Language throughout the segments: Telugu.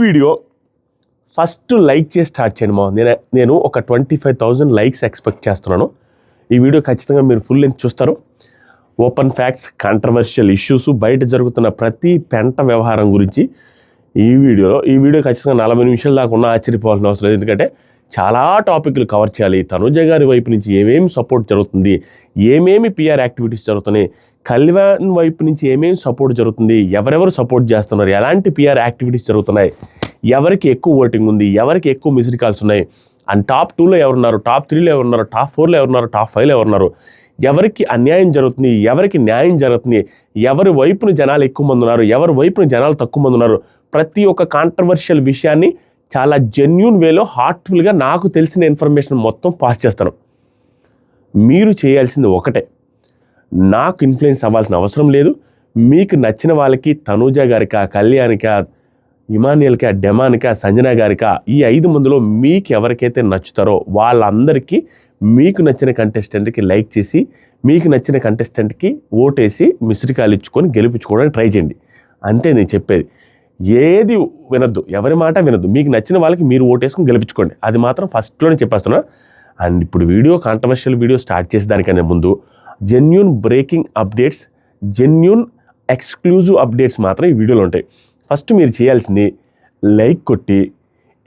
వీడియో ఫస్ట్ లైక్ చేసి స్టార్ట్ చేయండి మా. నేను ఒక 25,000 లైక్స్ ఎక్స్పెక్ట్ చేస్తున్నాను. ఈ వీడియో ఖచ్చితంగా మీరు ఫుల్ లెంత్ చూస్తారు. ఓపెన్ ఫ్యాక్ట్స్, కాంట్రవర్షియల్ ఇష్యూస్, బయట జరుగుతున్న ప్రతి పెంట వ్యవహారం గురించి ఈ వీడియో ఖచ్చితంగా 40 నిమిషాల దాకా ఉన్న ఆశ్చర్యపోవాల్సిన అవసరం లేదు. ఎందుకంటే చాలా టాపిక్లు కవర్ చేయాలి. తనుజ గారి వైపు నుంచి ఏమేమి సపోర్ట్ జరుగుతుంది, ఏమేమి పిఆర్ యాక్టివిటీస్ జరుగుతున్నాయి, కళ్యాణ్ వైపు నుంచి ఏమేమి సపోర్ట్ జరుగుతుంది, ఎవరెవరు సపోర్ట్ చేస్తున్నారు, ఎలాంటి పిఆర్ యాక్టివిటీస్ జరుగుతున్నాయి, ఎవరికి ఎక్కువ ఓటింగ్ ఉంది, ఎవరికి ఎక్కువ మిస్డ్ కాల్స్ ఉన్నాయి, అండ్ టాప్ 2లో ఎవరున్నారు, టాప్ 3లో ఎవరున్నారు, టాప్ 4లో ఎవరున్నారు, టాప్ 5లో ఎవరున్నారు, ఎవరికి అన్యాయం జరుగుతుంది, ఎవరికి న్యాయం జరుగుతుంది, ఎవరి వైపున జనాలు ఎక్కువ మంది ఉన్నారు, ఎవరి వైపున జనాలు తక్కువ మంది ఉన్నారు, ప్రతి ఒక్క కాంట్రవర్షియల్ విషయాన్ని చాలా జెన్యూన్ వేలో హార్ట్ఫుల్గా నాకు తెలిసిన ఇన్ఫర్మేషన్ మొత్తం పాస్ చేస్తాను. మీరు చేయాల్సింది ఒకటే, నాకు ఇన్ఫ్లుయెన్స్ అవ్వాల్సిన అవసరం లేదు. మీకు నచ్చిన వాళ్ళకి తనూజ గారికా, కళ్యాణికా, ఇమానియల్కా, డెమానికా, సంజన గారికా, ఈ 5 మందిలో మీకు ఎవరికైతే నచ్చుతారో వాళ్ళందరికీ మీకు నచ్చిన కంటెస్టెంట్కి లైక్ చేసి, మీకు నచ్చిన కంటెస్టెంట్కి ఓటేసి మిస్డ్ కాల్ ఇచ్చుకొని గెలిపించుకోవడానికి ట్రై చేయండి. అంతే నేను చెప్పేది. ఏది వినొద్దు, ఎవరి మాట వినొద్దు. మీకు నచ్చిన వాళ్ళకి మీరు ఓటేసుకొని గెలిపించుకోండి. అది మాత్రం ఫస్ట్లోనే చెప్పేస్తున్నా. అండ్ ఇప్పుడు కాంట్రవర్షియల్ వీడియో స్టార్ట్ చేసేదానికన్నా ముందు genuine breaking updates, genuine exclusive updates మాత్రం ఈ వీడియోలో ఉంటాయి. ఫస్ట్ మీరు చేయాల్సింది లైక్ కొట్టి,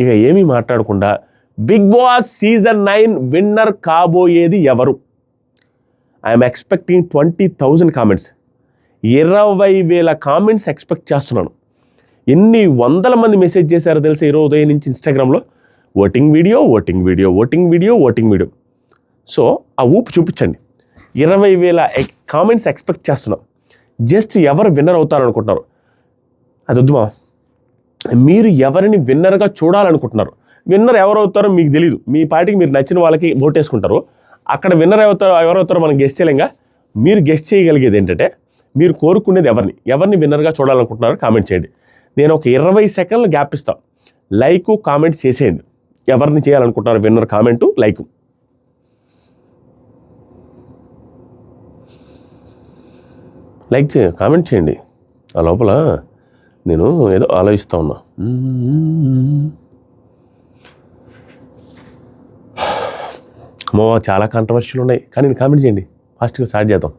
ఇక ఏమీ మాట్లాడకుండా బిగ్ బాస్ సీజన్ 9 విన్నర్ కాబోయేది ఎవరు? I'm expecting 20,000 comments. 20,000 comments expect చేస్తున్నాను. ఎన్ని వందల మంది మెసేజ్ చేశారో తెలుసా ఈరోజు ఉదయం నుంచి ఇన్స్టాగ్రామ్లో? Voting video. సో ఆ ఊపు చూపించండి. 20,000 కామెంట్స్ ఎక్స్పెక్ట్ చేస్తున్నాం. జస్ట్ ఎవరు విన్నర్ అవుతారనుకుంటున్నారు? అది వద్దుమా. మీరు ఎవరిని విన్నర్గా చూడాలనుకుంటున్నారు? విన్నర్ ఎవరవుతారో మీకు తెలీదు. మీ పార్టీకి మీరు నచ్చిన వాళ్ళకి ఓటేసుకుంటారు. అక్కడ విన్నర్ ఎవరవుతారో మనం గెస్ట్ చేయలేంగా. మీరు గెస్ట్ చేయగలిగేది ఏంటంటే, మీరు కోరుకునేది ఎవరిని విన్నర్గా చూడాలనుకుంటున్నారో కామెంట్ చేయండి. నేను ఒక 20 సెకండ్లు గ్యాప్ ఇస్తాను. లైక్, కామెంట్ చేసేయండి. ఎవరిని చేయాలనుకుంటున్నారు విన్నర్? కామెంటు, లైక్. కామెంట్ చేయండి. ఆ లోపల నేను ఏదో ఆలోచిస్తూ ఉన్నా. చాలా కాంట్రవర్షియల్ ఉన్నాయి, కానీ నేను కామెంట్ చేయండి. ఫాస్ట్గా స్టార్ట్ చేద్దాం.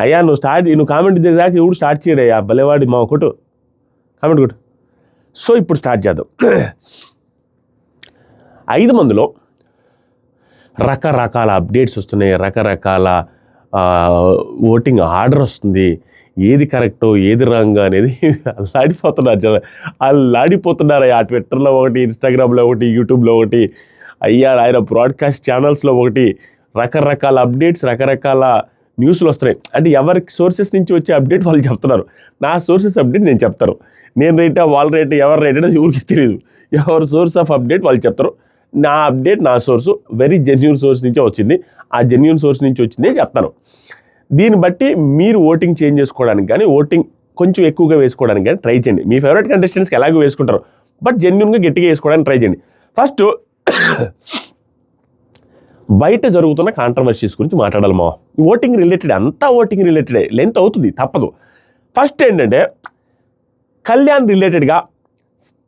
అయ్యా నువ్వు కామెంట్ చేసాక ఎవడు స్టార్ట్ చేయడు అయ్యా, భలేవాడి మా కొట్టు, కామెంట్ కొట్టు. సో ఇప్పుడు స్టార్ట్ చేద్దాం. 5 మందిలో రకరకాల అప్డేట్స్ వస్తున్నాయి, రకరకాల ఓటింగ్ ఆర్డర్ వస్తుంది. ఏది కరెక్టో ఏది రాంగ్ అనేది అల్లాడిపోతున్నారు. ఆ ట్విట్టర్లో ఒకటి, ఇన్స్టాగ్రామ్లో ఒకటి, యూట్యూబ్లో ఒకటి, ఆయన బ్రాడ్కాస్ట్ ఛానల్స్లో ఒకటి, రకరకాల అప్డేట్స్, రకరకాల న్యూస్లు వస్తున్నాయి. అంటే ఎవరికి సోర్సెస్ నుంచి వచ్చే అప్డేట్ వాళ్ళు చెప్తున్నారు. నా సోర్సెస్ అప్డేట్ నేను చెప్తాను. నేను రేటా, వాళ్ళ రేట్, ఎవరు రేట్ అనేది ఎవరికి తెలియదు. ఎవరు సోర్స్ ఆఫ్ అప్డేట్ వాళ్ళు చెప్తారు. నా అప్డేట్, నా సోర్సు వెరీ జెన్యూన్ సోర్స్ నుంచే వచ్చింది. ఆ జెన్యూన్ సోర్స్ నుంచి వచ్చిందే చెప్తాను. దీన్ని బట్టి మీరు ఓటింగ్ చేంజ్ చేసుకోవడానికి కానీ, ఓటింగ్ కొంచెం ఎక్కువగా వేసుకోవడానికి కానీ ట్రై చేయండి. మీ ఫేవరెట్ కంటెస్టెంట్స్కి ఎలాగో వేసుకుంటారు, బట్ జెన్యూన్గా గట్టిగా వేసుకోవడానికి ట్రై చేయండి. ఫస్ట్ బయట జరుగుతున్న కాంట్రవర్సీస్ గురించి మాట్లాడాలి మా. ఓటింగ్ రిలేటెడ్, అంతా ఓటింగ్ రిలేటెడే, లెంత్ అవుతుంది, తప్పదు. ఫస్ట్ ఏంటంటే, కళ్యాణ్ రిలేటెడ్గా,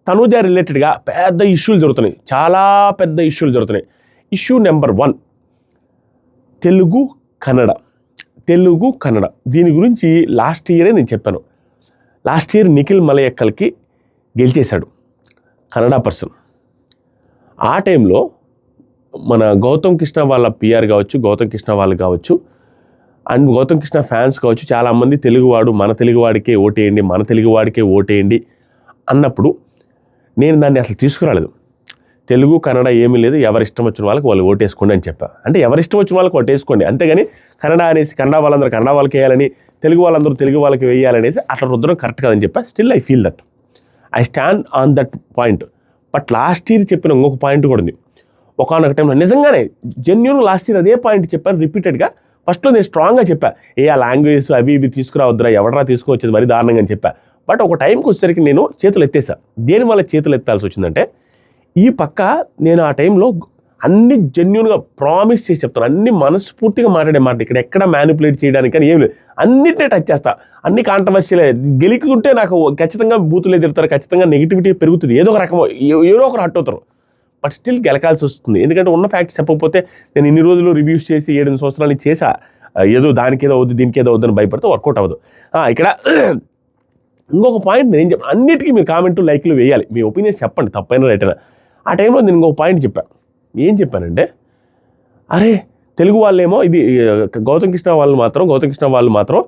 తనూజ రిలేటెడ్గా పెద్ద ఇష్యూలు జరుగుతున్నాయి. చాలా పెద్ద ఇష్యూలు జరుగుతున్నాయి. Issue number 1, Telugu Kannada. దీని గురించి లాస్ట్ ఇయరే నేను చెప్పాను. లాస్ట్ ఇయర్ నిఖిల్ మలయక్కల్కి గెలిచేశాడు కన్నడ పర్సన్. ఆ టైంలో మన గౌతమ్ కృష్ణ వాళ్ళ పిఆర్ కావచ్చు, గౌతమ్ కృష్ణ వాళ్ళు కావచ్చు, అండ్ గౌతమ్ కృష్ణ ఫ్యాన్స్ కావచ్చు, చాలామంది మన తెలుగువాడికే ఓటేయండి అన్నప్పుడు నేను దాన్ని అసలు తీసుకురాలేదు. తెలుగు కన్నడ ఏమీ లేదు, ఎవరిష్టం వచ్చిన వాళ్ళకి వాళ్ళు ఓటేసుకోండి అని చెప్పా. అంటే ఎవరిష్టం వచ్చిన వాళ్ళకి ఓటేసుకోండి, అంతేగాని కన్నడ అనేసి కన్నడ వాళ్ళందరూ కన్నడ వాళ్ళకి వేయాలని, తెలుగు వాళ్ళందరూ తెలుగు వాళ్ళకి వేయాలనేసి అట్లా రుద్దడం కరెక్ట్ కాదని చెప్పా. Still I feel that, I stand on that point. But last year చెప్పిన ఇంకొక పాయింట్ కూడా ఉంది. ఒకనొక టైంలో నిజంగానే జెన్యూన్ లాస్ట్ ఇయర్ అదే పాయింట్ చెప్పాను రిపీటెడ్గా. ఫస్ట్లో నేను స్ట్రాంగ్గా చెప్పా, ఆ లాంగ్వేజెస్ అవి ఇవి తీసుకురావద్దురా, ఎవడరా తీసుకువచ్చేది మరీ దారుణంగా అని చెప్పా. బట్ ఒక టైంకి వచ్చేసరికి నేను చేతులు ఎత్తేసా. దేనివల్ల చేతులు ఎత్తాల్సి వచ్చిందంటే, ఈ పక్క నేను ఆ టైంలో అన్ని జెన్యున్గా ప్రామిస్ చేసి చెప్తాను, అన్ని మనస్ఫూర్తిగా మాట్లాడే మాట, ఇక్కడ ఎక్కడ మ్యానిపులేట్ చేయడానికి కానీ ఏం లేదు, అన్నిటినే టచ్ చేస్తా. అన్ని కాంట్రవర్షియలే. గెలుకుంటే నాకు ఖచ్చితంగా బూతులే తిడతారు, ఖచ్చితంగా నెగిటివిటీ పెరుగుతుంది, ఏదో ఒక రకం ఏదో ఒకరు హట్ అవుతారు. బట్ స్టిల్ గెలకాల్సి వస్తుంది, ఎందుకంటే ఉన్న ఫ్యాక్ట్స్ చెప్పకపోతే నేను ఇన్ని రోజులు రివ్యూస్ చేసి 7 సంవత్సరాలు చేసా, ఏదో దానికి ఏదో అవుద్ది దీనికి ఏదో అవుద్దని భయపడితే వర్కౌట్ అవ్వదు. ఇక్కడ ఇంకొక పాయింట్ నేను చెప్పాను, అన్నిటికీ మీరు కామెంట్లు లైక్లు వేయాలి, మీ ఒపీనియన్ చెప్పండి, తప్పైనా రైటైనా. ఆ టైంలో నేను ఇంకొక పాయింట్ చెప్పాను. ఏం చెప్పానంటే, అరే తెలుగు వాళ్ళేమో ఇది గౌతమ్ కృష్ణ వాళ్ళు మాత్రం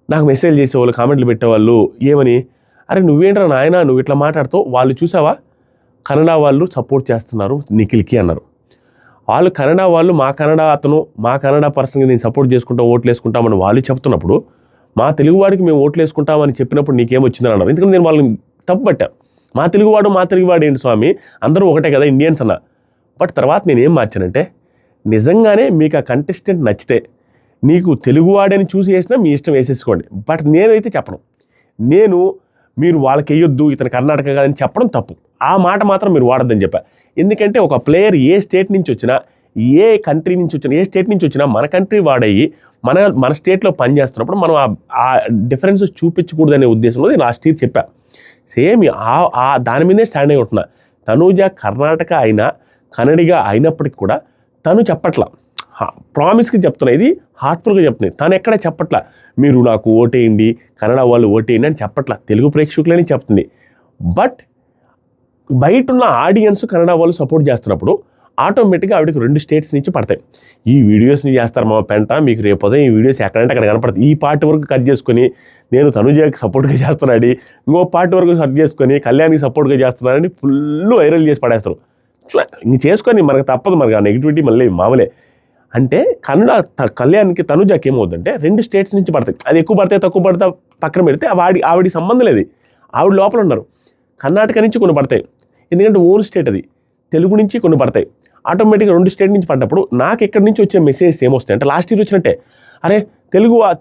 నాకు మెసేజ్ చేసేవాళ్ళు, కామెంట్లు పెట్టేవాళ్ళు ఏమని, అరే నువ్వేంట్రా నాయన నువ్వు ఇట్లా మాట్లాడుతావు, వాళ్ళు చూసావా కన్నడ వాళ్ళు సపోర్ట్ చేస్తున్నారు నిఖిల్కి అన్నారు. వాళ్ళు కన్నడ వాళ్ళు, మా కన్నడ పర్సన్కి నేను సపోర్ట్ చేసుకుంటా ఓట్లు వేసుకుంటామని వాళ్ళు చెప్తున్నప్పుడు, మా తెలుగువాడికి మేము ఓట్లు వేసుకుంటామని చెప్పినప్పుడు నీకేమొచ్చిందని అన్నారు. ఎందుకంటే నేను వాళ్ళని తప్పు పట్టా. మా తెలుగువాడు ఏంటి స్వామి, అందరూ ఒకటే కదా ఇండియన్స్ అన్న. బట్ తర్వాత నేను ఏం మార్చానంటే, నిజంగానే మీకు ఆ కంటెస్టెంట్ నచ్చితే నీకు తెలుగువాడని చూసి వేసినా మీ ఇష్టం వేసేసుకోండి, బట్ నేనైతే చెప్పను. మీరు వాళ్ళకి వేయొద్దు ఇతను కర్ణాటక కాదని చెప్పడం తప్పు. ఆ మాట మాత్రం మీరు వాడద్దని చెప్పా. ఎందుకంటే ఒక ప్లేయర్ ఏ స్టేట్ నుంచి వచ్చినా, ఏ కంట్రీ నుంచి వచ్చినా, ఏ స్టేట్ నుంచి వచ్చినా మన కంట్రీ వాడయ్యి మన స్టేట్లో పనిచేస్తున్నప్పుడు మనం ఆ డిఫరెన్స్ చూపించకూడదనే ఉద్దేశంలో నేను లాస్ట్ ఇయర్ చెప్పా. సేమ్ దాని మీదే స్టాండ్ అయి ఉంటున్నా. తనూజ కర్ణాటక అయినా కన్నడిగా అయినప్పటికి కూడా తను చెప్పట్లా, ప్రామిస్కి చెప్తున్నా, ఇది హార్ట్ఫుల్గా చెప్తున్నాయి. తను ఎక్కడ చెప్పట్లా మీరు నాకు ఓటేయండి కన్నడ వాళ్ళు ఓటేయండి అని చెప్పట్లా, తెలుగు ప్రేక్షకులని చెప్తుంది. బట్ బయట ఉన్న ఆడియన్స్ కన్నడ వాళ్ళు సపోర్ట్ చేస్తున్నప్పుడు ఆటోమేటిక్గా ఆవిడకి 2 స్టేట్స్ నుంచి పడతాయి. ఈ వీడియోస్ని చేస్తారు మా పెంట, మీకు రేపు ఈ వీడియోస్ ఎక్కడంటే అక్కడ కనపడతాయి. ఈ పార్ట్ వరకు కట్ చేసుకొని నేను తనుజకి సపోర్ట్గా చేస్తున్నాడు, ఇంకో పార్ట్ వరకు కట్ చేసుకొని కళ్యాణ్కి సపోర్ట్గా చేస్తున్నాడని ఫుల్ వైరల్ చేసి పడేస్తారు. ఇంక చేసుకొని మనకు తప్పదు, మనకు ఆ నెగిటివిటీ మళ్ళీ మామూలే. అంటే కళ్యాణ్కి తనుజకి ఏమవుతుందంటే 2 స్టేట్స్ నుంచి పడతాయి. అది ఎక్కువ పడితే తక్కువ పడితే పక్కన పెడితే ఆవిడికి సంబంధం లేదు, ఆవిడ లోపల ఉన్నారు. కర్ణాటక నుంచి కొన్ని పడతాయి, ఎందుకంటే ఓన్ స్టేట్ అది. తెలుగు నుంచి కొన్ని పడతాయి. ఆటోమేటిక్గా 2 స్టేట్ నుంచి పడ్డప్పుడు నాకు ఎక్కడి నుంచి వచ్చే మెసేజెస్ ఏమొస్తాయి అంటే, లాస్ట్ ఇయర్ వచ్చినట్టే, అరే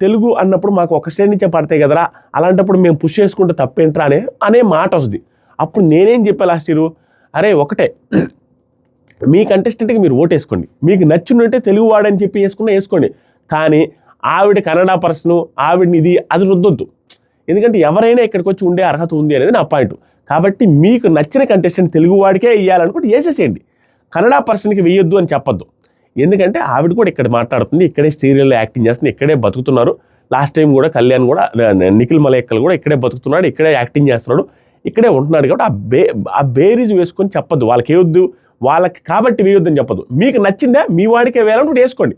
తెలుగు అన్నప్పుడు మాకు ఒక స్టేట్ నుంచే పడతాయి కదరా, అలాంటప్పుడు మేము పుష్ చేసుకుంటే తప్పేంట్రా అనే మాట వస్తుంది. అప్పుడు నేనేం చెప్పా లాస్ట్ ఇయర్, అరే ఒకటే, మీ కంటెస్టెంట్కి మీరు ఓటేసుకోండి, మీకు నచ్చినట్టే తెలుగు వాడని చెప్పి వేసుకోండి, కానీ ఆవిడ కన్నడ పర్సను ఆవిడని అది రుద్దొద్దు. ఎందుకంటే ఎవరైనా ఇక్కడికి వచ్చి ఉండే అర్హత ఉంది అనేది నా పాయింట్. కాబట్టి మీకు నచ్చిన కంటెస్టెంట్ తెలుగు వాడికే వేయాలనుకుంటే వేసేసేయండి, కన్నడ పర్సన్కి వేయొద్దు అని చెప్పొద్దు. ఎందుకంటే ఆవిడ కూడా ఇక్కడ మాట్లాడుతుంది, ఇక్కడే సీరియల్లో యాక్టింగ్ చేస్తుంది, ఇక్కడే బతుకుతున్నారు. లాస్ట్ టైం కూడా కళ్యాణ్ కూడా నిఖిల్ మలయక్కల్ కూడా ఇక్కడే బతుకుతున్నాడు, ఇక్కడే యాక్టింగ్ చేస్తున్నాడు, ఇక్కడే ఉంటున్నాడు. కాబట్టి ఆ బేరీజ్ వేసుకొని చెప్పొద్దు, వాళ్ళకి వేయొద్దు, వాళ్ళకి కాబట్టి వేయొద్దని చెప్పొద్దు. మీకు నచ్చిందా మీ వాడికే వేయాలనుకుంటే వేసుకోండి,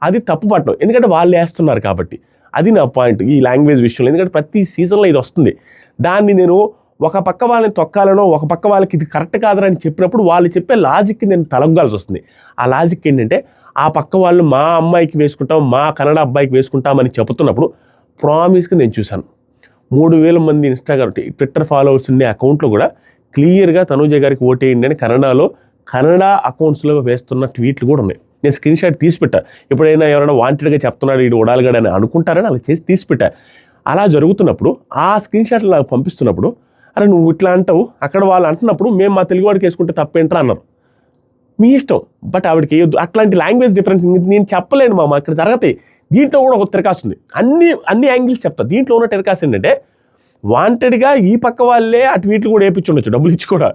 అది తప్పు పట్టడం, ఎందుకంటే వాళ్ళు వేస్తున్నారు కాబట్టి. అది నా పాయింట్ ఈ లాంగ్వేజ్ విషయంలో. ఎందుకంటే ప్రతి సీజన్లో ఇది వస్తుంది, దాన్ని నేను ఒక పక్క వాళ్ళని తొక్కాలనో ఒక పక్క వాళ్ళకి ఇది కరెక్ట్ కాదని చెప్పినప్పుడు వాళ్ళు చెప్పే లాజిక్కి నేను తలగ్గాల్సి వస్తుంది. ఆ లాజిక్ ఏంటంటే, ఆ పక్క వాళ్ళు మా అమ్మాయికి వేసుకుంటాం, మా కన్నడ అబ్బాయికి వేసుకుంటామని చెబుతున్నప్పుడు ప్రామిస్గా నేను చూశాను 3000 మంది ఇన్స్టాగ్రామ్ ట్విట్టర్ ఫాలోవర్స్ ఉండే అకౌంట్లో కూడా క్లియర్గా తనూజ గారికి ఓటేయండి అని కన్నడ అకౌంట్స్లో వేస్తున్న ట్వీట్లు కూడా ఉన్నాయి. నేను స్క్రీన్ షాట్ తీసి పెట్టా. ఎప్పుడైనా ఎవరైనా వాంటెడ్గా చెప్తున్నాడు వీడు ఓడాలిగాడు అని అనుకుంటారని అలా చేసి తీసి పెట్టా. అలా జరుగుతున్నప్పుడు ఆ స్క్రీన్ షాట్లు నాకు పంపిస్తున్నప్పుడు, అరే నువ్వు ఇట్లా అంటావు, అక్కడ వాళ్ళు అంటున్నప్పుడు మేము మా తెలుగువాడికి వేసుకుంటే తప్పేంట్రా అన్నారు. మీ ఇష్టం, బట్ ఆవిడకి వేయొద్దు. అట్లాంటి లాంగ్వేజ్ డిఫరెన్స్ నేను చెప్పలేను మామ, ఇక్కడ జరుగుతాయి. దీంట్లో కూడా ఒక తిరకాసు ఉంది, అన్ని యాంగిల్స్ చెప్తా. దీంట్లో ఉన్న తిరకాసు ఏంటంటే, వాంటెడ్గా ఈ పక్క వాళ్ళే ఆ ట్వీట్లు కూడా వేయించుండొచ్చు, డబ్బులు ఇచ్చి కూడా,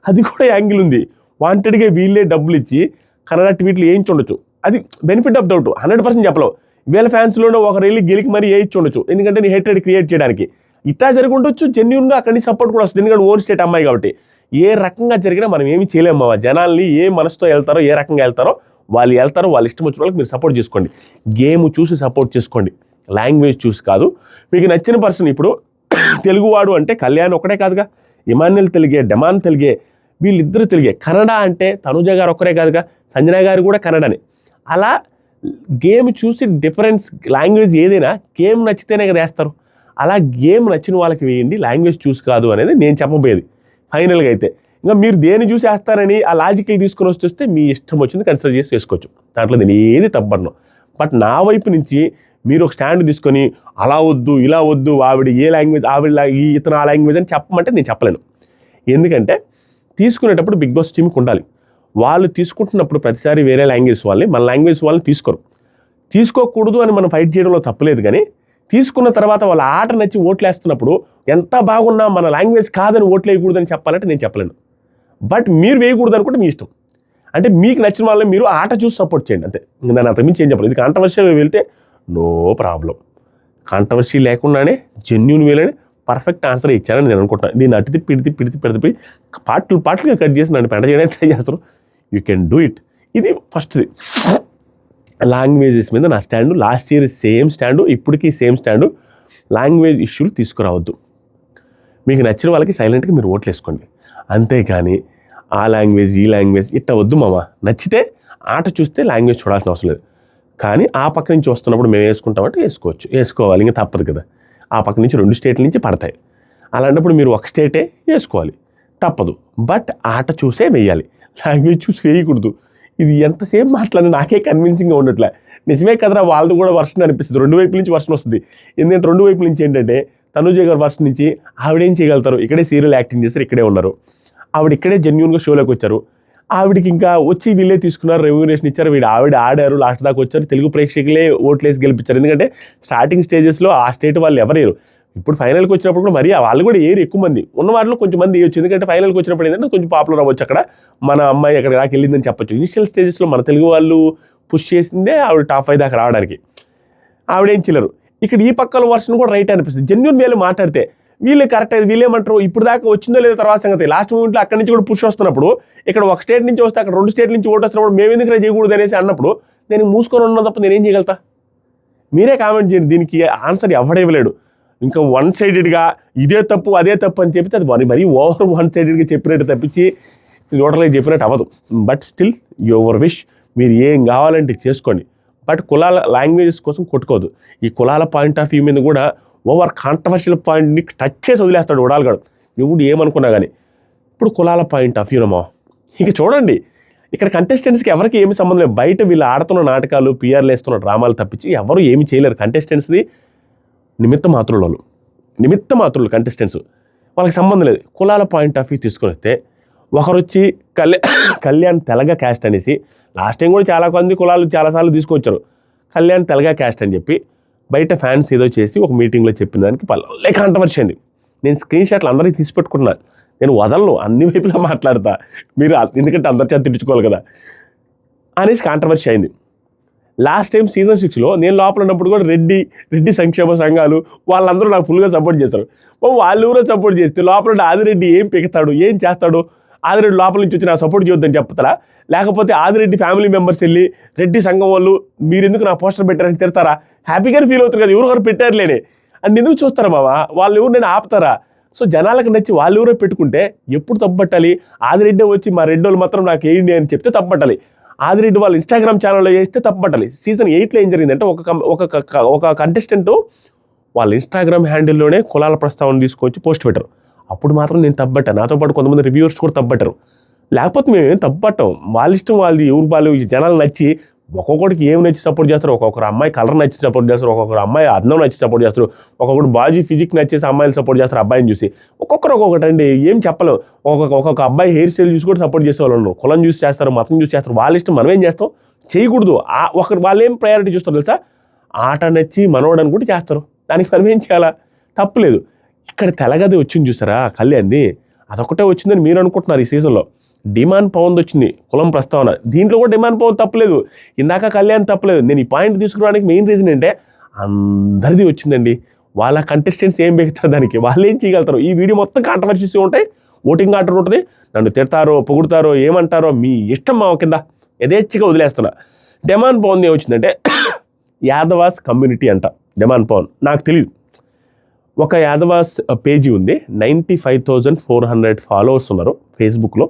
అది కూడా యాంగిల్ ఉంది. వాంటెడ్గా వీళ్ళే డబ్బులు ఇచ్చి కన్నడ ట్వీట్లు వేయించుండొచ్చు, అది బెనిఫిట్ ఆఫ్ డౌట్, 100% చెప్పలేవు. వీళ్ళ ఫ్యాన్స్లోనే ఒకరు వెళ్ళి గెలికి మరీ వేయించుండొచ్చు, ఎందుకంటే నీ హేట్రెడ్ క్రియేట్ చేయడానికి. ఇట్లా జరిగి ఉండొచ్చు, జెన్యూన్గా అక్కడి నుంచి సపోర్ట్ కూడా వస్తుంది, ఎందుకంటే ఓన్ స్టేట్ అమ్మాయి కాబట్టి. ఏ రకంగా జరిగినా మనం ఏమి చేయలేము. జనాల్ని ఏ మనసుతో వెళ్తారో, ఏ రకంగా వెళ్తారో వాళ్ళు వెళ్తారో, వాళ్ళు ఇష్టం వచ్చిన వాళ్ళకి మీరు సపోర్ట్ చేసుకోండి, గేమ్ చూసి సపోర్ట్ చేసుకోండి, లాంగ్వేజ్ చూసి కాదు. మీకు నచ్చిన పర్సన్ ఇప్పుడు తెలుగువాడు అంటే కళ్యాణ్ ఒకటే కాదుగా, ఇమాన్యుల్ తెలుగే, డెమాన్ తెలుగే, వీళ్ళిద్దరూ తెలుగే. కన్నడ అంటే తనుజ గారు ఒక్కరే కాదుగా, సంజన గారు కూడా కన్నడనే. అలా గేమ్ చూసి డిఫరెన్స్, లాంగ్వేజ్ ఏదైనా గేమ్ నచ్చితేనే కదా వేస్తారు. అలా గేమ్ నచ్చిన వాళ్ళకి వేయండి, లాంగ్వేజ్ చూసి కాదు అనేది నేను చెప్పబోయేది ఫైనల్గా. అయితే ఇంకా మీరు దేని చూసి వేస్తారని ఆ లాజికల్ తీసుకొని వస్తే మీ ఇష్టం వచ్చింది కన్సిడర్ చేసి వేసుకోవచ్చు, దాంట్లో నేను ఏది తప్పను. బట్ నా వైపు నుంచి మీరు ఒక స్టాండ్ తీసుకొని అలా వద్దు ఇలా వద్దు, ఆవిడ ఏ లాంగ్వేజ్, ఇతను ఆ లాంగ్వేజ్ అని చెప్పమంటే నేను చెప్పలేను. ఎందుకంటే తీసుకునేటప్పుడు బిగ్ బాస్ టీంకి ఉండాలి. వాళ్ళు తీసుకుంటున్నప్పుడు ప్రతిసారి వేరే లాంగ్వేజ్ వాళ్ళని మన లాంగ్వేజ్ వాళ్ళని తీసుకోకూడదు అని మనం ఫైట్ చేయడంలో తప్పలేదు, కానీ తీసుకున్న తర్వాత వాళ్ళ ఆట నచ్చి ఓట్లు వేస్తున్నప్పుడు ఎంత బాగున్నా మన లాంగ్వేజ్ కాదని ఓట్లు వేయకూడదని చెప్పాలంటే నేను చెప్పలేను. బట్ మీరు వేయకూడదు అనుకుంటే మీ ఇష్టం. అంటే మీకు నచ్చిన వాళ్ళని మీరు ఆట చూసి సపోర్ట్ చేయండి అంతే. నేను అంతకుమించి ఏం చెప్పలేదు. ఇది కాంట్రవర్షియల్ వెళ్తే నో ప్రాబ్లం. కాంట్రవర్సీ లేకుండానే జెన్యూన్ వేలని పర్ఫెక్ట్ ఆన్సర్ ఇచ్చారని నేను అనుకుంటున్నాను. దీన్ని అటు పెడితే పార్ట్లుగా కట్ చేసి నన్ను పెంట చేయడానికి ట్రై చేస్తారు. You can do it. ఇది ఫస్ట్ది. లాంగ్వేజెస్ మీద నా stand last year same stand, ఇప్పటికీ సేమ్ స్టాండు. లాంగ్వేజ్ ఇష్యూలు తీసుకురావద్దు. మీకు నచ్చిన వాళ్ళకి సైలెంట్గా మీరు ఓట్లు వేసుకోండి, అంతేకాని ఆ లాంగ్వేజ్ ఈ లాంగ్వేజ్ ఇట్ట వద్దు మామ. నచ్చితే ఆట చూస్తే లాంగ్వేజ్ చూడాల్సిన అవసరం లేదు. కానీ ఆ పక్క నుంచి వస్తున్నప్పుడు మేము వేసుకుంటామంటే వేసుకోవాలి, ఇంకా తప్పదు కదా. ఆ పక్క నుంచి 2 స్టేట్ల నుంచి పడతాయి. అలాంటప్పుడు మీరు ఒక స్టేటే వేసుకోవాలి, తప్పదు. బట్ ఆట చూసే వేయాలి, లాంగ్వేజ్ చూసి వేయకూడదు. ఇది ఎంతసేపు మాట్లాడి నాకే కన్విన్సింగ్గా ఉండట్లే. నిజమే కదరా, వాళ్ళది కూడా వర్షన్ అనిపిస్తుంది. 2 వైపుల నుంచి వర్షన్ వస్తుంది. ఎందుకంటే 2 వైపుల నుంచి ఏంటంటే తనుజ గారు వర్షన్ నుంచి ఆవిడేం చేయగలుగుతారు, ఇక్కడే సీరియల్ యాక్టింగ్ చేస్తారు, ఇక్కడే ఉన్నారు, ఆవిడ ఇక్కడే జెన్యూన్గా షోలోకి వచ్చారు. ఆవిడకి ఇంకా వచ్చి వీళ్ళే తీసుకున్నారు, రెమ్యూనరేషన్ ఇచ్చారు, ఆవిడ ఆడారు, లాస్ట్ దాకా వచ్చారు, తెలుగు ప్రేక్షకులే ఓట్లేసి గెలిపించారు. ఎందుకంటే స్టార్టింగ్ స్టేజెస్లో ఆ స్టేట్ వాళ్ళు ఎవరేరు. ఇప్పుడు ఫైనల్కి వచ్చినప్పుడు కూడా మరి వాళ్ళు కూడా ఎక్కువ మంది ఉన్న వాటిలో కొంచెం మంది వేయచ్చు. ఎందుకంటే ఫైనల్కి వచ్చినప్పుడు ఏంటంటే కొంచెం పాపులర్ అవ్వచ్చు. అక్కడ మన అమ్మాయి అక్కడ దాకా వెళ్ళిందని చెప్పొచ్చు. ఇనిషియల్ స్టేజెస్లో మన తెలుగు వాళ్ళు పుష్ చేసిందే ఆవిడ టాప్ 5 దాకా రావడానికి. ఆవిడేం చిల్లరు. ఇక్కడ ఈ పక్కల వర్షన్ కూడా రైట్ అనిపిస్తుంది. జెన్యూన్ వేలు మాట్లాడితే వీళ్ళు కరెక్ట్ అయ్యేది. వీళ్ళేమంటారు, ఇప్పుడు దాకా వచ్చిందో లేదో తర్వాత సంగతి. లాస్ట్ మూమెంట్లో అక్కడి నుంచి కూడా పుష్ వస్తున్నప్పుడు, ఇక్కడ ఒక స్టేట్ నుంచి వస్తే అక్కడ 2 స్టేట్ నుంచి ఓటు వస్తున్నప్పుడు మేము ఎందుకు చేయకూడదు అనేసి అన్నప్పుడు నేను మూసుకొని ఉన్నా తప్ప నేనేం చేయగలుగుతా? మీరే కామెంట్ చేయండి. దీనికి ఆన్సర్ ఎవడే ఇవ్వలేడు. ఇంకా 1 సైడెడ్గా ఇదే తప్పు అదే తప్పు అని చెప్తే అది మరీ ఓవర్ 1 సైడెడ్గా చెప్పినట్టు తప్పించి టోటల్గా చెప్పినట్టు అవ్వదు. బట్ స్టిల్ యువర్ విష్, మీరు ఏం కావాలంటే చేసుకోండి. బట్ కులాల లాంగ్వేజెస్ కోసం కొట్టుకోవద్దు. ఈ కులాల పాయింట్ ఆఫ్ వ్యూ మీద కూడా ఓవర్ కాంట్రవర్షియల్ పాయింట్ని టచ్ చేసి వదిలేస్తాడు ఉడాలగాడు. ఎవడు ఏమనుకున్నా కానీ. ఇప్పుడు కులాల పాయింట్ ఆఫ్ వ్యూనమో ఇక చూడండి, ఇక్కడ కంటెస్టెంట్స్కి ఎవరికి ఏమి సంబంధం లేదు. బయట వీళ్ళు ఆడుతున్న నాటకాలు, పిఆర్లు వేస్తున్న డ్రామాలు తప్పించి ఎవరు ఏమి చేయలేరు. కంటెస్టెంట్స్ది నిమిత్త మాత్రులు కంటెస్టెంట్స్, వాళ్ళకి సంబంధం లేదు. కులాల పాయింట్ ఆఫ్ వ్యూ తీసుకొని వస్తే ఒకరు వచ్చి కళ్యాణ్ తెలగ క్యాస్ట్ అనేసి, లాస్ట్ టైం కూడా చాలా మంది కులాలు చాలాసార్లు తీసుకొచ్చారు. కళ్యాణ్ తెలగ క్యాస్ట్ అని చెప్పి బయట ఫ్యాన్స్ ఏదో చేసి ఒక మీటింగ్లో చెప్పిన దానికి పల్లె కాంట్రవర్సీ అయింది. నేను స్క్రీన్ షాట్లు అందరికీ తీసి పెట్టుకుంటున్నాను. నేను వదలను, అన్ని వైపులా మాట్లాడతా. మీరు ఎందుకంటే అందరి చేత తిట్టుకోవాలి కదా అనేసి కాంట్రవర్సీ అయింది. లాస్ట్ టైం సీజన్ 6లో నేను లోపల ఉన్నప్పుడు కూడా రెడ్డి సంక్షేమ సంఘాలు వాళ్ళందరూ నాకు ఫుల్గా సపోర్ట్ చేస్తారు. వాళ్ళు ఎవరో సపోర్ట్ చేస్తే లోపల ఆదిరెడ్డి ఏం పెడతాడు, ఏం చేస్తాడు, ఆదిరెడ్డి లోపల నుంచి వచ్చి నాకు సపోర్ట్ చేయొద్దని చెప్తారా? లేకపోతే ఆదిరెడ్డి ఫ్యామిలీ మెంబర్స్ వెళ్ళి రెడ్డి సంఘం వాళ్ళు మీరు ఎందుకు నా పోస్టర్ పెట్టారని తిడతారా? హ్యాపీగానే ఫీల్ అవుతారు కదా, ఎవరు పెట్టారులేనే అని ఎందుకు చూస్తారా బావా? వాళ్ళు ఎవరు నేను ఆపుతారా? సో జనాలకు నచ్చి వాళ్ళు ఎవరో పెట్టుకుంటే ఎప్పుడు తప్పట్టాలి? ఆదిరెడ్డి వచ్చి మా రెడ్డి వాళ్ళు మాత్రం నాకు వేయండి అని చెప్తే తప్పట్టాలి. ఆదిరెడ్డి వాళ్ళు ఇన్స్టాగ్రామ్ ఛానల్లో చేస్తే తప్పట్టాలి. సీజన్ 8లో ఏం జరిగిందంటే ఒక కంటెస్టెంట్ వాళ్ళ ఇన్స్టాగ్రామ్ హ్యాండిల్లోనే కులాల ప్రస్తావన తీసుకొచ్చి పోస్ట్ పెట్టారు. అప్పుడు మాత్రం నేను తప్పట్టా, నాతో పాటు కొంతమంది రివ్యూవర్స్ కూడా తప్పట్టారు. లేకపోతే మేమేం తప్పట్టాం. వాళ్ళ ఇష్టం వాళ్ళది. ఎవరు వాళ్ళు జనాలు నచ్చి ఒక్కొక్కడికి ఏమి నచ్చి సపోర్ట్ చేస్తారు. ఒక్కొక్కరు అమ్మాయి కలర్ నచ్చి సపోర్ట్ చేస్తారు, ఒక్కొక్కరు అమ్మాయి అందం నచ్చి సపోర్ట్ చేస్తారు, ఒక్కొక్కడు బాజీ ఫిజిక్ నచ్చేసి అమ్మాయిలు సపోర్ట్ చేస్తారు అబ్బాయిని చూసి. ఒక్కొక్కటి అండి, ఏం చెప్పలేం. ఒక్కొక్క అబ్బాయి హెయిర్ స్టైల్ చూసి కూడా సపోర్ట్ చేసే వాళ్ళు ఉన్నారు. కులం చూసి చేస్తారు, మతం చూసి చేస్తారు. వాళ్ళ ఇష్టం, మనం ఏం చేస్తాం? చేయకూడదు. వాళ్ళు ఏం ప్రయారిటీ చూస్తారు తెలుసా? ఆట నచ్చి మనోడని కూడా చేస్తారు. దానికి మనం ఏం చేయాలా? తప్పులేదు. ఇక్కడ తెలగది వచ్చింది చూసారా కళ్యాణ్ది, అదొకటే వచ్చిందని మీరు అనుకుంటున్నారు. ఈ సీజన్లో డిమాండ్ పవన్ వచ్చింది కులం ప్రస్తావన. దీంట్లో కూడా డిమాండ్ పవన్ తప్పలేదు, ఇందాక కళ్యాణ్ తప్పలేదు. నేను ఈ పాయింట్ తీసుకురావడానికి మెయిన్ రీజన్ ఏంటంటే అందరిది వచ్చిందండి. వాళ్ళ కంటెస్టెంట్స్ ఏం పెడతారు, దానికి వాళ్ళు ఏం చేయగలుగుతారు. ఈ వీడియో మొత్తం కాంట్రవర్సీస్ ఉంటాయి, ఓటింగ్ ఆర్డర్ ఉంటుంది. నన్ను తిడతారో పొగుడతారో ఏమంటారో మీ ఇష్టం. మా కింద యథేచ్ఛగా వదిలేస్తున్నా. డిమాండ్ పవన్ ఏమొచ్చిందంటే యాదవాస్ కమ్యూనిటీ అంట. డిమాండ్ పవన్ నాకు తెలియదు. ఒక యాదవాస్ పేజీ ఉంది, 95,400 ఫాలోవర్స్ ఉన్నారు ఫేస్బుక్లో.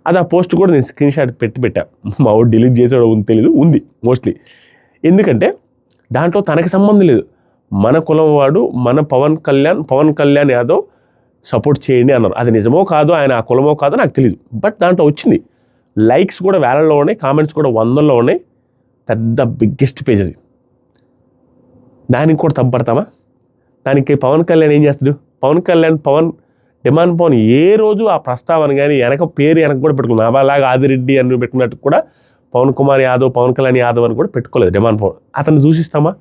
అది ఆ పోస్ట్ కూడా నేను స్క్రీన్ షాట్ పెట్టా. మా వాడు డిలీట్ చేసాడో తెలీదు, ఉంది మోస్ట్లీ. ఎందుకంటే దాంట్లో తనకి సంబంధం లేదు. మన కులం వాడు మన పవన్ కళ్యాణ్ యాదవ్ సపోర్ట్ చేయండి అన్నారు. అది నిజమో కాదో, ఆయన ఆ కులమో కాదో నాకు తెలియదు. బట్ దాంట్లో వచ్చింది. లైక్స్ కూడా వేలల్లో ఉన్నాయి, కామెంట్స్ కూడా 100లో ఉన్నాయి. పెద్ద బిగ్గెస్ట్ పేజ్ అది. దానికి కూడా తప్పడతామా? దానికి పవన్ కళ్యాణ్ ఏం చేస్తాడు? పవన్ డిమాండ్ పవన్ ఏ రోజు ఆ ప్రస్తావన కానీ పేరు వెనక కూడా పెట్టుకున్నాను. నాబాలాగా ఆదిరెడ్డి అని పెట్టుకున్నట్టు కూడా పవన్ కుమార్ యాదవ్, పవన్ కళ్యాణ్ యాదవ్ అని కూడా పెట్టుకోలేదు డిమాండ్ పవన్. అతను దూషిస్తామా,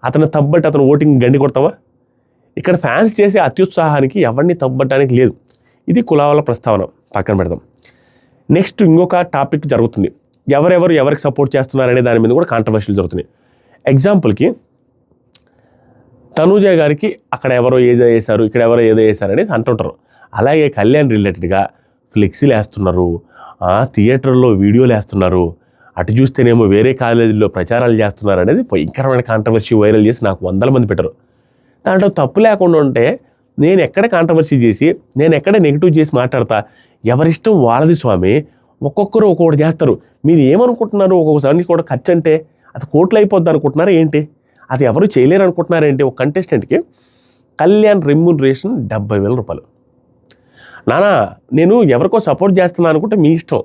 అతను తప్పబట్టి అతను ఓటింగ్ గండి కొడతామా? ఇక్కడ ఫ్యాన్స్ చేసే అత్యుత్సాహానికి ఎవరిని తప్పబట్టడానికి లేదు. ఇది కులాల ప్రస్తావన, పక్కన పెడదాం. నెక్స్ట్ ఇంకొక టాపిక్ జరుగుతుంది, ఎవరికి సపోర్ట్ చేస్తున్నారనే దాని మీద కూడా కాంట్రవర్షియల్ జరుగుతున్నాయి. ఎగ్జాంపుల్కి తనూజ గారికి అక్కడ ఎవరో ఏదో వేశారు, ఇక్కడ ఎవరో ఏదో వేశారు అనేది అంటుంటారు. అలాగే కళ్యాణ్ రిలేటెడ్గా ఫ్లెక్సీలు వేస్తున్నారు, థియేటర్లో వీడియోలు వేస్తున్నారు, అటు చూస్తేనేమో వేరే కాలేజీల్లో ప్రచారాలు చేస్తున్నారు అనేది భయంకరమైన కాంట్రవర్సీ వైరల్ చేసి నాకు 100 మంది పెట్టరు. దాంట్లో తప్పు లేకుండా ఉంటే నేను ఎక్కడ కాంట్రవర్సీ చేసి, నేను ఎక్కడ నెగిటివ్ చేసి మాట్లాడతా? ఎవరిష్టం వాళ్ళది స్వామి. ఒక్కొక్కరు ఒక్కొక్కటి చేస్తారు. మీరు ఏమనుకుంటున్నారు? ఒక్కొక్కసారి కూడా ఖర్చు అంటే అది కోట్లు అయిపోద్ది అనుకుంటున్నారా ఏంటి? అది ఎవరు చేయలేరు అనుకుంటున్నారేంటి? ఒక కంటెస్టెంట్కి కళ్యాణ్ రెమ్యూనరేషన్ 70,000 రూపాయలు. నానా నేను ఎవరికో సపోర్ట్ చేస్తున్నాను అనుకుంటే మీ ఇష్టం.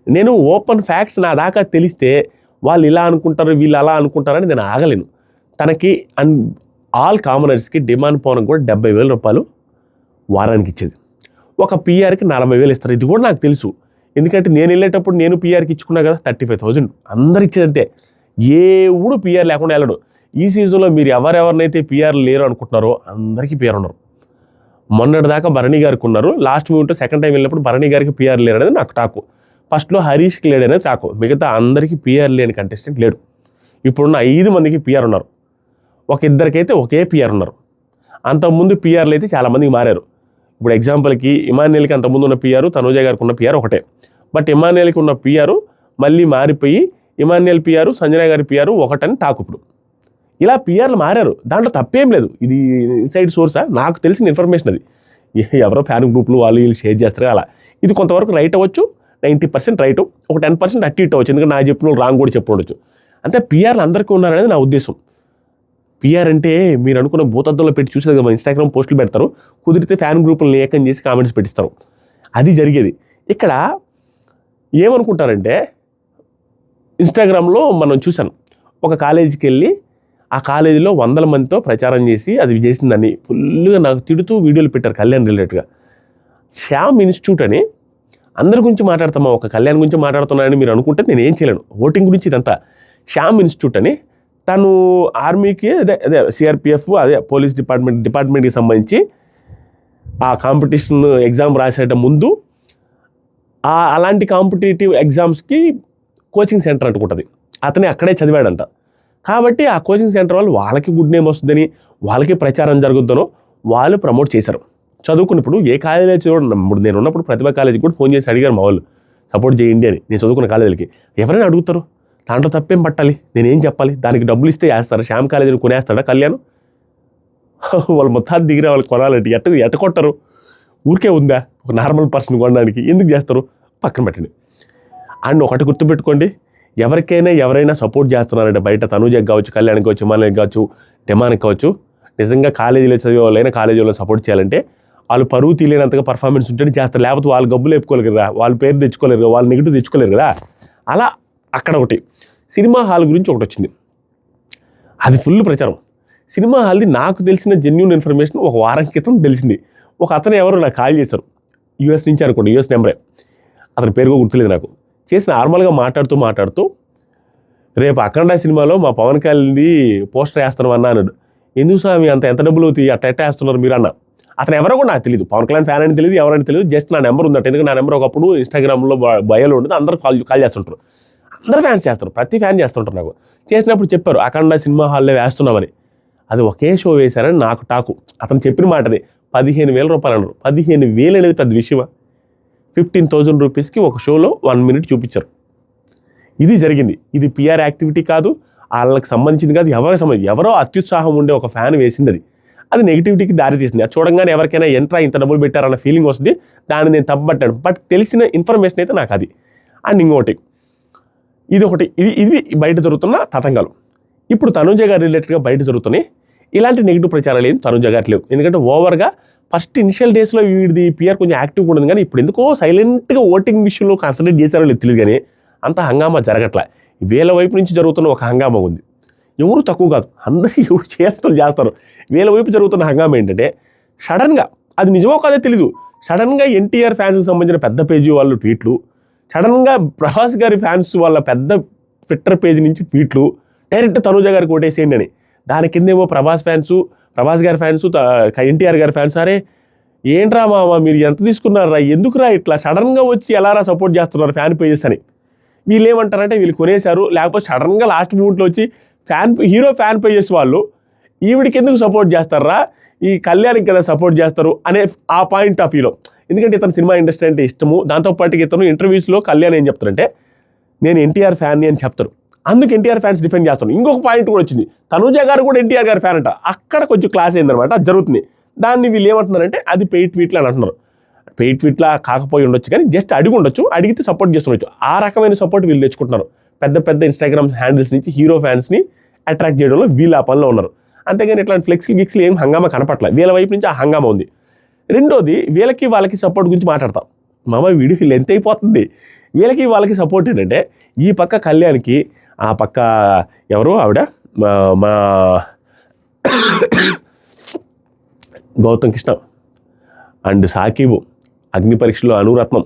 నేను ఓపెన్ ఫ్యాక్ట్స్ నా దాకా తెలిస్తే వాళ్ళు ఇలా అనుకుంటారు, వీళ్ళు అలా అనుకుంటారని నేను ఆగలేను. తనకి ఆల్ కామనర్స్కి డిమాండ్ పవన్ కూడా 70,000 రూపాయలు వారానికి ఇచ్చేది. ఒక పిఆర్కి 40,000 ఇస్తారు. ఇది కూడా నాకు తెలుసు, ఎందుకంటే నేను వెళ్ళేటప్పుడు నేను పిఆర్కి ఇచ్చుకున్నా కదా 35,000. అందరు ఇచ్చేదంతే. ఊడు పిఆర్ లేకుండా వెళ్ళడు. ఈ సీజన్లో మీరు ఎవరెవరినైతే పిఆర్ లేరు అనుకుంటున్నారో అందరికీ పిఆర్ ఉన్నారు. మొన్నటి దాకా భరణి గారికి ఉన్నారు, లాస్ట్ మూమెంట్ సెకండ్ టైం వెళ్ళినప్పుడు భరణి గారికి పిఆర్ లేరు అనేది నాకు టాకు. ఫస్ట్లో హరీష్కి లేడు అనేది టాకు. మిగతా అందరికీ పిఆర్ లేని కంటెస్టెంట్ లేడు. ఇప్పుడున్న 5 మందికి పిఆర్ ఉన్నారు. ఒక ఇద్దరికైతే ఒకే పిఆర్ ఉన్నారు. అంతకుముందు పిఆర్లు అయితే చాలామందికి మారారు. ఇప్పుడు ఎగ్జాంపుల్కి ఇమాన్యుయల్కి అంతకుముందు ఉన్న పిఆర్, తనూజ గారికి ఉన్న పిఆర్ ఒకటే. బట్ ఇమాన్యుయల్కి ఉన్న పిఆర్ మళ్ళీ మారిపోయి ఇమాన్యుయల్ పిఆర్, సంజన గారి పిఆర్ ఒకటని టాకు. ఇప్పుడు ఇలా పిఆర్లు మారారు, దాంట్లో తప్పేం లేదు. ఇది ఇన్సైడ్ సోర్సా? నాకు తెలిసిన ఇన్ఫర్మేషన్ అది. ఎవరో ఫ్యాన్ గ్రూపులు వాళ్ళు వీళ్ళు షేర్ చేస్తారు అలా. ఇది కొంతవరకు రైట్ అవ్వచ్చు, 90% రైట్, ఒక 10% అట్టి ఇట్ అవ్వచ్చు. ఎందుకంటే నాకు చెప్పిన వాళ్ళు రాంగ్ కూడా చెప్పుకోవచ్చు. అంతే పిఆర్లు అందరికీ ఉన్నారనేది నా ఉద్దేశం. పిఆర్ అంటే మీరు అనుకున్న భూతద్దంలో పెట్టి చూసేది కదా, ఇన్స్టాగ్రామ్ పోస్టులు పెడతారు, కుదిరితే ఫ్యాన్ గ్రూపులను ఏకం చేసి కామెంట్స్ పెట్టిస్తారు. అది జరిగేది. ఇక్కడ ఏమనుకుంటారంటే ఇన్స్టాగ్రామ్లో మనం చూసాను, ఒక కాలేజీకి వెళ్ళి ఆ కాలేజీలో 100 మందితో ప్రచారం చేసి అది చేసిందని ఫుల్గా నాకు తిడుతూ వీడియోలు పెట్టారు కళ్యాణ్ రిలేటెడ్గా. శ్యామ్ ఇన్స్టిట్యూట్ అని అందరి గురించి మాట్లాడతామా, ఒక కళ్యాణ్ గురించి మాట్లాడుతున్నానని మీరు అనుకుంటే నేను ఏం చేయలేను. ఓటింగ్ గురించి ఇదంతా. శ్యామ్ ఇన్స్టిట్యూట్ అని తను ఆర్మీకి అదే సిఆర్పిఎఫ్ అదే పోలీస్ డిపార్ట్మెంట్కి సంబంధించి ఆ కాంపిటీషన్ ఎగ్జామ్ రాసేట ముందు అలాంటి కాంపిటేటివ్ ఎగ్జామ్స్కి కోచింగ్ సెంటర్ అంటుకుంటుంది. అతనే అక్కడే చదివాడంట. కాబట్టి ఆ కోచింగ్ సెంటర్ వాళ్ళు వాళ్ళకి గుడ్ నేమ్ వస్తుందని, వాళ్ళకి ప్రచారం జరుగుద్దనో వాళ్ళు ప్రమోట్ చేశారు. చదువుకున్నప్పుడు ఏ కాలేజీ చూడండి, ఇప్పుడు నేను ఉన్నప్పుడు ప్రతిభా కాలేజీకి కూడా ఫోన్ చేసి అడిగారు మా వాళ్ళు సపోర్ట్ చేయండి అని. నేను చదువుకున్న కాలేజీలకి ఎవరైనా అడుగుతారు, దాంట్లో తప్పేం పట్టాలి, నేనేం చెప్పాలి? దానికి డబ్బులు ఇస్తే వేస్తారా? శ్యామ్ కాలేజీని కొనేస్తాడా కళ్యాణ్? వాళ్ళు మొత్తాన్ని దిగిరే వాళ్ళు కొనాలంటే ఎట్ట కొట్టరు? ఊరికే ఉందా ఒక నార్మల్ పర్సన్ కొనడానికి? ఎందుకు చేస్తారు? పక్కన పెట్టండి. అండ్ ఒకటి గుర్తుపెట్టుకోండి, ఎవరైనా సపోర్ట్ చేస్తున్నారంటే బయట తనూజకి కావచ్చు, కళ్యాణ్కి కావచ్చు, ఇమాన్యుయల్కి కావచ్చు, డిమాన్కి కావచ్చు, నిజంగా కాలేజీలో చదివే వాళ్ళైనా కాలేజీలో సపోర్ట్ చేయాలంటే వాళ్ళు పరువు తీయలేనంతగా పర్ఫార్మెన్స్ ఉంటేనే చేస్తారు. లేకపోతే వాళ్ళు గబ్బులు వేపుకోలేరు కదా, వాళ్ళ పేరు తెచ్చుకోలేరు కదా, వాళ్ళు నెగిటివ్ తెచ్చుకోలేరు కదా. అలా అక్కడ ఒకటి సినిమా హాల్ గురించి ఒకటి వచ్చింది, అది ఫుల్ ప్రచారం. సినిమా హాల్ది నాకు తెలిసిన జెన్యూన్ ఇన్ఫర్మేషన్ ఒక వారం క్రితం తెలిసింది. ఒక అతను ఎవరో నాకు కాల్ చేశారు, యూఎస్ నుంచి అనుకోండి, యూఎస్ నెంబరే, అతని పేరు కూడా గుర్తులేదు నాకు. చేసి నార్మల్గా మాట్లాడుతూ రేపు అఖండ సినిమాలో మా పవన్ కళ్యాణ్ది పోస్టర్ వేస్తున్నాం అన్నా అన్నాడు. ఎందుకు స్వామి ఎంత డబ్బులు అవుతాయి, అట్ట వేస్తున్నారు మీరు అన్న. అతను ఎవరో కూడా నాకు తెలియదు, పవన్ కళ్యాణ్ ఫ్యాన్ అని తెలియదు, ఎవరైనా తెలియదు. జస్ట్ నా నెంబర్ ఉందట, ఎందుకంటే నా నెంబర్ ఒకప్పుడు ఇన్స్టాగ్రామ్లో బయోలో ఉండదు, అందరూ కాల్ చేస్తుంటారు, అందరూ ఫ్యాన్స్ చేస్తారు, ప్రతి ఫ్యాన్ చేస్తుంటారు. నాకు చేసినప్పుడు చెప్పారు అఖండ సినిమా హాల్లో వేస్తున్నామని. అది ఒకే షో వేశారని నాకు టాకు. అతను చెప్పిన మాటది 15,000 రూపాయలు అన్నారు. 15,000 అనేది పెద్ద విషయమా? 15,000 రూపీస్కి ఒక షోలో 1 మినిట్ చూపించారు. ఇది జరిగింది. ఇది పిఆర్ యాక్టివిటీ కాదు, వాళ్ళకి సంబంధించింది కాదు, ఎవరో అత్యుత్సాహం ఉండే ఒక ఫ్యాన్ వేసింది. అది నెగిటివిటీకి దారి తీసింది. అది చూడంగానే ఎవరికైనా ఇంత డబ్బులు పెట్టారన్న ఫీలింగ్ వస్తుంది. దాన్ని నేను తప్పబట్టాను. బట్ తెలిసిన ఇన్ఫర్మేషన్ అయితే నాకు అది. అండ్ ఇంకోటి ఇది బయట జరుగుతున్న తతంగాలు. ఇప్పుడు తనూజ గారి రిలేటెడ్గా బయట జరుగుతున్నాయి ఇలాంటి నెగిటివ్ ప్రచారాలు ఏం తనూజ గారికి లేవు. ఎందుకంటే ఓవర్గా ఫస్ట్ ఇనిషియల్ డేస్లో వీడిది పిఆర్ కొంచెం యాక్టివ్గా ఉండదు, కానీ ఇప్పుడు ఎందుకో సైలెంట్గా ఓటింగ్ విషయంలో కాన్సన్ట్రేట్ చేశారో లేదు తెలియదు, కానీ అంత హంగామా జరగట్లే. వీళ్ళ వైపు నుంచి జరుగుతున్న ఒక హంగామా ఉంది. ఎవరు తక్కువ కాదు, అందరికీ ఎవరు చేస్తారు. వీళ్ళ వైపు జరుగుతున్న హంగామా ఏంటంటే సడన్గా అది నిజమో కాదో తెలీదు, సడన్గా ఎన్టీఆర్ ఫ్యాన్స్కి సంబంధించిన పెద్ద పేజీ వాళ్ళు ట్వీట్లు, సడన్గా ప్రభాస్ గారి ఫ్యాన్స్ వాళ్ళ పెద్ద ట్విట్టర్ పేజీ నుంచి ట్వీట్లు, డైరెక్ట్ తనూజ గారికి ఓటేసేయండి అని. దాని కిందేమో ప్రభాస్ గారి ఫ్యాన్స్, ఎన్టీఆర్ గారి ఫ్యాన్స్, అరే ఏంట్రా మామ మీరు ఎంత తీసుకున్నారా, ఎందుకురా ఇట్లా సడన్గా వచ్చి ఎలారా సపోర్ట్ చేస్తున్నారు ఫ్యాన్ పేజెస్ అని. వీళ్ళు ఏమంటారంటే వీళ్ళు కొనేశారు, లేకపోతే సడన్గా లాస్ట్ మూమెంట్లో వచ్చి హీరో ఫ్యాన్ పేజెస్ వాళ్ళు ఈవిడికి ఎందుకు సపోర్ట్ చేస్తారా, ఈ కళ్యాణ్కి కదా సపోర్ట్ చేస్తారు అనే ఆ పాయింట్ ఆఫ్ వ్యూలో. ఎందుకంటే ఇతను సినిమా ఇండస్ట్రీ అంటే ఇష్టము, దాంతోపాటు ఇతను ఇంటర్వ్యూస్లో కళ్యాణ్ ఏం చెప్తారంటే నేను ఎన్టీఆర్ ఫ్యాన్ని అని చెప్తారు, అందుకు ఎన్టీఆర్ ఫ్యాన్స్ డిఫెండ్ చేస్తాను. ఇంకొక పాయింట్ కూడా వచ్చింది, తనూజ గారు కూడా ఎన్టీఆర్ గారి ఫ్యాన్ అంట, అక్కడ కొంచెం క్లాస్ అయిందనమాట, అది జరుగుతుంది. దాన్ని వీళ్ళు ఏమంటున్నారంటే అది పెయిడ్ ట్వీట్లు అని అంటున్నారు. పెయిడ్ ట్వీట్లా కాకపోయి ఉండొచ్చు, కానీ జస్ట్ అడిగి ఉండొచ్చు, అడిగితే సపోర్ట్ చేస్తుండొచ్చు. ఆ రకమైన సపోర్ట్ వీళ్ళు తెచ్చుకుంటున్నారు. పెద్ద పెద్ద ఇన్స్టాగ్రామ్ హ్యాండిల్స్ నుంచి హీరో ఫ్యాన్స్ని అట్రాక్ట్ చేయడంలో వీళ్ళు ఆ పనిలో ఉన్నారు. అంతేగాని ఇట్లాంటి ఫ్లెక్స్లు ఏం హంగామా కనపట్లేదు, వీళ్ళ వైపు నుంచి ఆ హంగామా ఉంది. రెండోది, వీళ్ళకి వాళ్ళకి సపోర్ట్ గురించి మాట్లాడతాం. మామ వీడియో లెంత్ అయిపోతుంది. వీళ్ళకి వాళ్ళకి సపోర్ట్ ఏంటంటే ఈ పక్క కళ్యాణ్కి, ఆ పక్క ఎవరు ఆవిడ మా గౌతమ్ కృష్ణ అండ్ సాకిబు, అగ్ని పరీక్షలో అనురత్నం,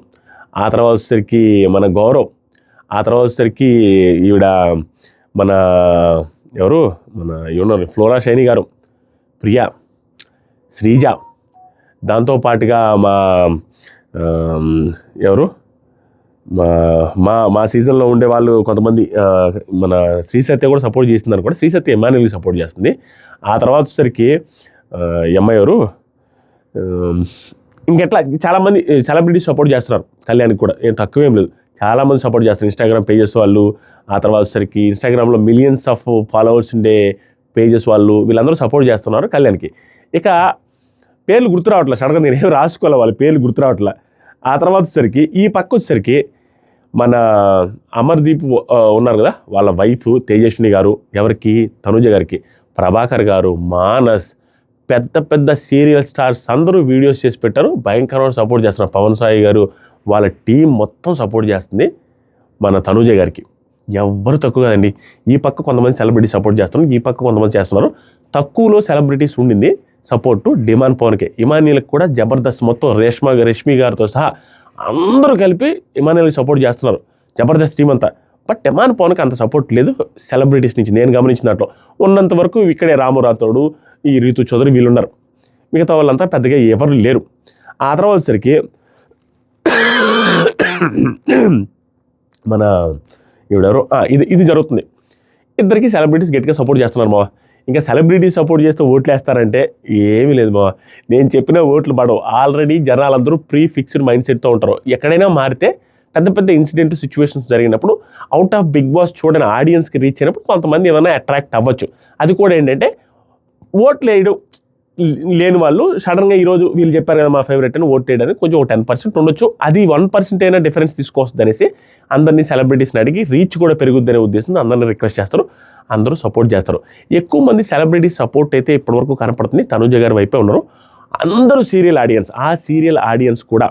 ఆ తర్వాత వచ్చేసరికి మన గౌరవ్, ఆ తర్వాత వచ్చేసరికి ఈవిడ మన ఎవరు మన యూనర్ ఫ్లోరా షైని గారు, ప్రియా, శ్రీజ, దాంతోపాటుగా మా ఎవరు మా సీజన్లో ఉండే వాళ్ళు కొంతమంది, మన శ్రీసత్య కూడా సపోర్ట్ చేస్తుంది అనుకోండి, శ్రీసత్య ఎమాన్యుల్కి సపోర్ట్ చేస్తుంది. ఆ తర్వాత వచ్చేసరికి అమ్మాయి ఎవరు ఇంకెట్లా చాలామంది సెలబ్రిటీస్ సపోర్ట్ చేస్తున్నారు కళ్యాణ్కి కూడా, ఏం తక్కువేం లేదు, చాలామంది సపోర్ట్ చేస్తారు. ఇన్స్టాగ్రామ్ పేజెస్ వాళ్ళు, ఆ తర్వాత వచ్చేసరికి ఇన్స్టాగ్రామ్లో మిలియన్స్ ఆఫ్ ఫాలోవర్స్ ఉండే పేజెస్ వాళ్ళు, వీళ్ళందరూ సపోర్ట్ చేస్తున్నారు కళ్యాణ్కి. ఇక పేర్లు గుర్తు రావట్లేదు, సడన్గా నేను ఏం రాసుకోవాలి, వాళ్ళ పేర్లు గుర్తు రావట్లే. ఆ తర్వాత వచ్చేసరికి ఈ పక్క వచ్చేసరికి మన అమర్దీప్ ఉన్నారు కదా, వాళ్ళ వైఫ్ తేజస్విని గారు, ఎవరికి తనూజ గారికి, ప్రభాకర్ గారు, మానస్, పెద్ద పెద్ద సీరియల్ స్టార్స్ అందరూ వీడియోస్ చేసి పెట్టారు, భయంకరమైన సపోర్ట్ చేస్తున్నారు. పవన్ సాయి గారు వాళ్ళ టీం మొత్తం సపోర్ట్ చేస్తుంది మన తనూజ గారికి. ఎవ్వరు తక్కువ కదండి. ఈ పక్క కొంతమంది సెలబ్రిటీ సపోర్ట్ చేస్తున్నారు, ఈ పక్క కొంతమంది చేస్తున్నారు. తక్కువలో సెలబ్రిటీస్ ఉండింది సపోర్టు డిమాండ్ పవన్కే. ఇమాన్యుల్కి కూడా జబర్దస్త్ మొత్తం రష్మి గారితో సహా అందరూ కలిపి ఇమాన్యుల్కి సపోర్ట్ చేస్తున్నారు, జబర్దస్త్ టీం అంతా. బట్ డిమాండ్ పవన్కి అంత సపోర్ట్ లేదు సెలబ్రిటీస్ నుంచి, నేను గమనించిన దాంట్లో. ఉన్నంత వరకు ఇక్కడే రాము రాథోడు, ఈ రీతు చౌదరి వీళ్ళు ఉన్నారు, మిగతా వాళ్ళంతా పెద్దగా ఎవరు లేరు. ఆ తర్వాత వచ్చేసరికి మన ఈవిడెవరు, ఇది జరుగుతుంది. ఇద్దరికి సెలబ్రిటీస్ గట్టిగా సపోర్ట్ చేస్తున్నారు మావా. ఇంకా సెలబ్రిటీస్ సపోర్ట్ చేస్తే ఓట్లు వేస్తారంటే ఏమీ లేదు మావా, నేను చెప్పిన ఓట్లు పడవు. ఆల్రెడీ జనాలందరూ ప్రీ ఫిక్స్డ్ మైండ్ సెట్తో ఉంటారు. ఎక్కడైనా మారితే పెద్ద పెద్ద ఇన్సిడెంట్ సిచ్యువేషన్స్ జరిగినప్పుడు అవుట్ ఆఫ్ బిగ్ బాస్ చూడని ఆడియన్స్కి రీచ్ అయినప్పుడు కొంతమంది ఏమైనా అట్రాక్ట్ అవ్వచ్చు. అది కూడా ఏంటంటే ఓట్లు వేయడం లేని వాళ్ళు సడన్గా ఈరోజు వీళ్ళు చెప్పారు కదా మా ఫేవరెట్ అని ఓట్ వేయడానికి కొంచెం 10% ఉండొచ్చు. అది 1% అయినా డిఫరెన్స్ తీసుకొస్తుంది అనేసి అందరినీ సెలబ్రిటీస్ని అడిగి రీచ్ కూడా పెరుగుద్దనే ఉద్దేశంతో అందరినీ రిక్వెస్ట్ చేస్తారు, అందరూ సపోర్ట్ చేస్తారు. ఎక్కువ మంది సెలబ్రిటీ సపోర్ట్ అయితే ఇప్పటివరకు కనపడుతుంది తనూజ గారి వైపే ఉన్నారు. అందరూ సీరియల్ ఆడియన్స్, ఆ సీరియల్ ఆడియన్స్ కూడా,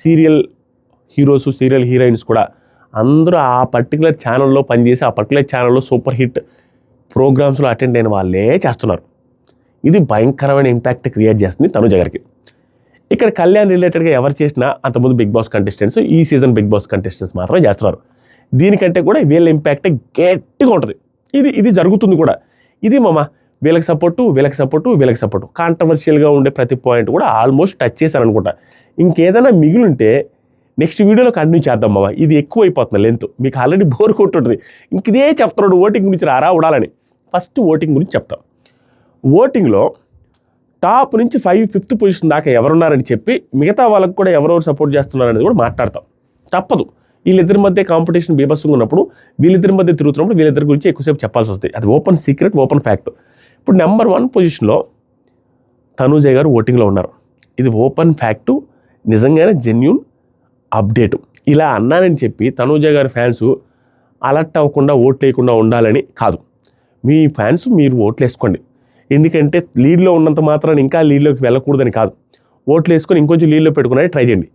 సీరియల్ హీరోస్, సీరియల్ హీరోయిన్స్ కూడా అందరూ ఆ పర్టికులర్ ఛానల్లో పనిచేసి ఆ పర్టికులర్ ఛానల్లో సూపర్ హిట్ ప్రోగ్రామ్స్లో అటెండ్ అయిన వాళ్ళే చేస్తున్నారు. ఇది భయంకరమైన ఇంపాక్ట్ క్రియేట్ చేస్తుంది తనూజ గారికి. ఇక్కడ కళ్యాణ్ రిలేటెడ్గా ఎవరు చేసినా అంతకుముందు బిగ్ బాస్ కంటెస్టెంట్స్, ఈ సీజన్ బిగ్ బాస్ కంటెస్టెంట్స్ మాత్రమే చేస్తున్నారు. దీనికంటే కూడా వీళ్ళ ఇంపాక్ట్ గట్టిగా ఉంటుంది. ఇది జరుగుతుంది కూడా. ఇది మామ వీళ్ళకి సపోర్టు కాంట్రవర్షియల్గా ఉండే ప్రతి పాయింట్ కూడా ఆల్మోస్ట్ టచ్ చేశారు అనుకుంటా. ఇంకేదైనా మిగిలింటే నెక్స్ట్ వీడియోలో కంటిన్యూ చేద్దాం మామ. ఇది ఎక్కువ అయిపోతుంది లెంత్, మీకు ఆల్రెడీ బోర్ కొట్టుంటుంది. ఇదే చెప్తున్నాడు ఓటింగ్ గురించి రారా ఉడాలని. ఫస్ట్ ఓటింగ్ గురించి చెప్తాం. ఓటింగ్లో టాప్ నుంచి 5th పొజిషన్ దాకా ఎవరున్నారని చెప్పి మిగతా వాళ్ళకు కూడా ఎవరెవరు సపోర్ట్ చేస్తున్నారనేది కూడా మాట్లాడతాం. తప్పదు, వీళ్ళిద్దరి మధ్య కాంపిటీషన్ బీభత్సంగా ఉన్నప్పుడు, వీళ్ళిద్దరి మధ్య తిరుగుతున్నప్పుడు వీళ్ళిద్దరి గురించి ఎక్కువసేపు చెప్పాల్సి వస్తుంది. అది ఓపెన్ సీక్రెట్, ఓపెన్ ఫ్యాక్ట్. ఇప్పుడు నెంబర్ 1 పొజిషన్లో తనూజ గారు ఓటింగ్లో ఉన్నారు. ఇది ఓపెన్ ఫ్యాక్టు, నిజంగానే జెన్యూన్ అప్డేటు. ఇలా అన్నానని చెప్పి తనూజ గారి ఫ్యాన్స్ అలర్ట్ అవ్వకుండా ఓట్లు వేయకుండా ఉండాలని కాదు. మీ ఫ్యాన్స్ మీరు ఓట్లు వేసుకోండి. ఎందుకంటే లీడ్లో ఉన్నంత మాత్రాన్ని ఇంకా లీడ్లోకి వెళ్ళకూడదని కాదు. ఓట్లు వేసుకొని ఇంకొంచెం లీడ్లో పెట్టుకుని ట్రై చేయండి.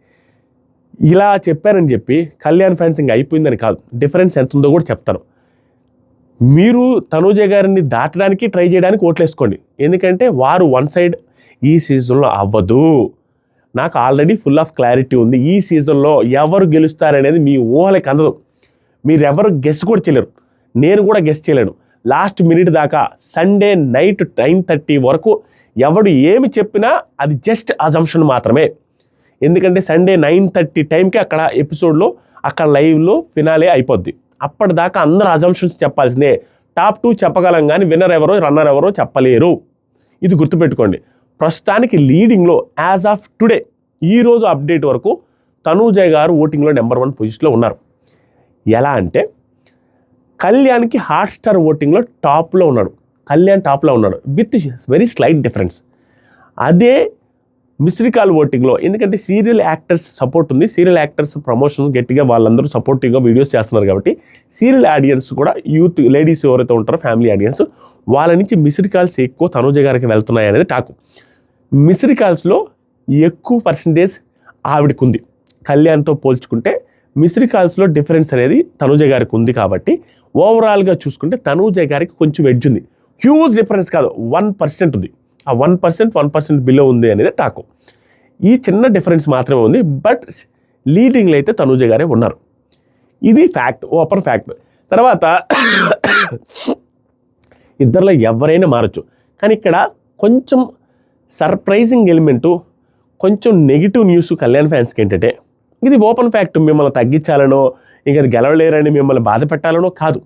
ఇలా చెప్పారని చెప్పి కళ్యాణ్ ఫ్యాన్స్ ఇంకా అయిపోయిందని కాదు, డిఫరెన్స్ ఎంత ఉందో కూడా చెప్తాను. మీరు తనూజ గారిని దాటడానికి ట్రై చేయడానికి ఓట్లు వేసుకోండి. ఎందుకంటే వారు వన్ సైడ్ ఈ సీజన్లో అవ్వదు. నాకు ఆల్రెడీ ఫుల్ ఆఫ్ క్లారిటీ ఉంది. ఈ సీజన్లో ఎవరు గెలుస్తారనేది మీ ఊహలకి అందదు. మీరెవరు గెస్ కూడా చేయలేరు, నేను కూడా గెస్ చేయలేను. లాస్ట్ మినిట్ దాకా సండే నైట్ 9:30 వరకు ఎవడు ఏమి చెప్పినా అది జస్ట్ అజంప్షన్ మాత్రమే. ఎందుకంటే సండే 9:30 టైంకి అక్కడ ఎపిసోడ్లో అక్కడ లైవ్లో ఫినాలే అయిపోద్ది. అప్పటిదాకా అందరూ అజంప్షన్స్ చెప్పాల్సిందే. టాప్ 2 చెప్పగలం కానీ విన్నర్ ఎవరో రన్నర్ ఎవరో చెప్పలేరు. ఇది గుర్తుపెట్టుకోండి. ప్రస్తుతానికి లీడింగ్లో యాజ్ ఆఫ్ టుడే ఈరోజు అప్డేట్ వరకు తనూజ గారు ఓటింగ్లో నెంబర్ 1 పొజిషన్లో ఉన్నారు. ఎలా అంటే కళ్యాణ్కి హాట్స్టార్ ఓటింగ్లో టాప్లో ఉన్నాడు. కళ్యాణ్ టాప్లో ఉన్నాడు విత్ వెరీ స్లైట్ డిఫరెన్స్. అదే మిస్డ్ కాల్ ఓటింగ్లో, ఎందుకంటే సీరియల్ యాక్టర్స్ సపోర్ట్ ఉంది, సీరియల్ యాక్టర్స్ ప్రమోషన్స్ గట్టిగా వాళ్ళందరూ సపోర్టివ్గా వీడియోస్ చేస్తున్నారు కాబట్టి సీరియల్ ఆడియన్స్ కూడా యూత్ లేడీస్ ఎవరైతే ఉంటారో ఫ్యామిలీ ఆడియన్స్ వాళ్ళ నుంచి మిస్డ్ కాల్స్ ఎక్కువ తనూజ గారికి వెళ్తున్నాయి అనేది టాకు. మిస్డ్ కాల్స్లో ఎక్కువ పర్సంటేజ్ ఆవిడకు ఉంది. కళ్యాణ్తో పోల్చుకుంటే మిస్డ్ కాల్స్లో డిఫరెన్స్ అనేది తనూజ గారికి ఉంది కాబట్టి ఓవరాల్గా చూసుకుంటే తనూజ గారికి కొంచెం ఎడ్జ్ ఉంది. హ్యూజ్ డిఫరెన్స్ కాదు, 1% ఉంది. ఆ 1% బిలో ఉంది అనేది టాకు. ఈ చిన్న డిఫరెన్స్ మాత్రమే ఉంది. బట్ లీడింగ్లో అయితే తనూజ గారే ఉన్నారు. ఇది ఫ్యాక్ట్, ఓపెన్ ఫ్యాక్ట్. తర్వాత ఇద్దరిలో ఎవరైనా మారచ్చు. కానీ ఇక్కడ కొంచెం సర్ప్రైజింగ్ ఎలిమెంటు, కొంచెం నెగిటివ్ న్యూస్ కళ్యాణ్ ఫ్యాన్స్కి ఏంటంటే, ఇది ఓపెన్ ఫ్యాక్ట్. మిమ్మల్ని తగ్గించాలనో ఇంకా గెలవలేరని మిమ్మల్ని బాధ పెట్టాలనో కాదు.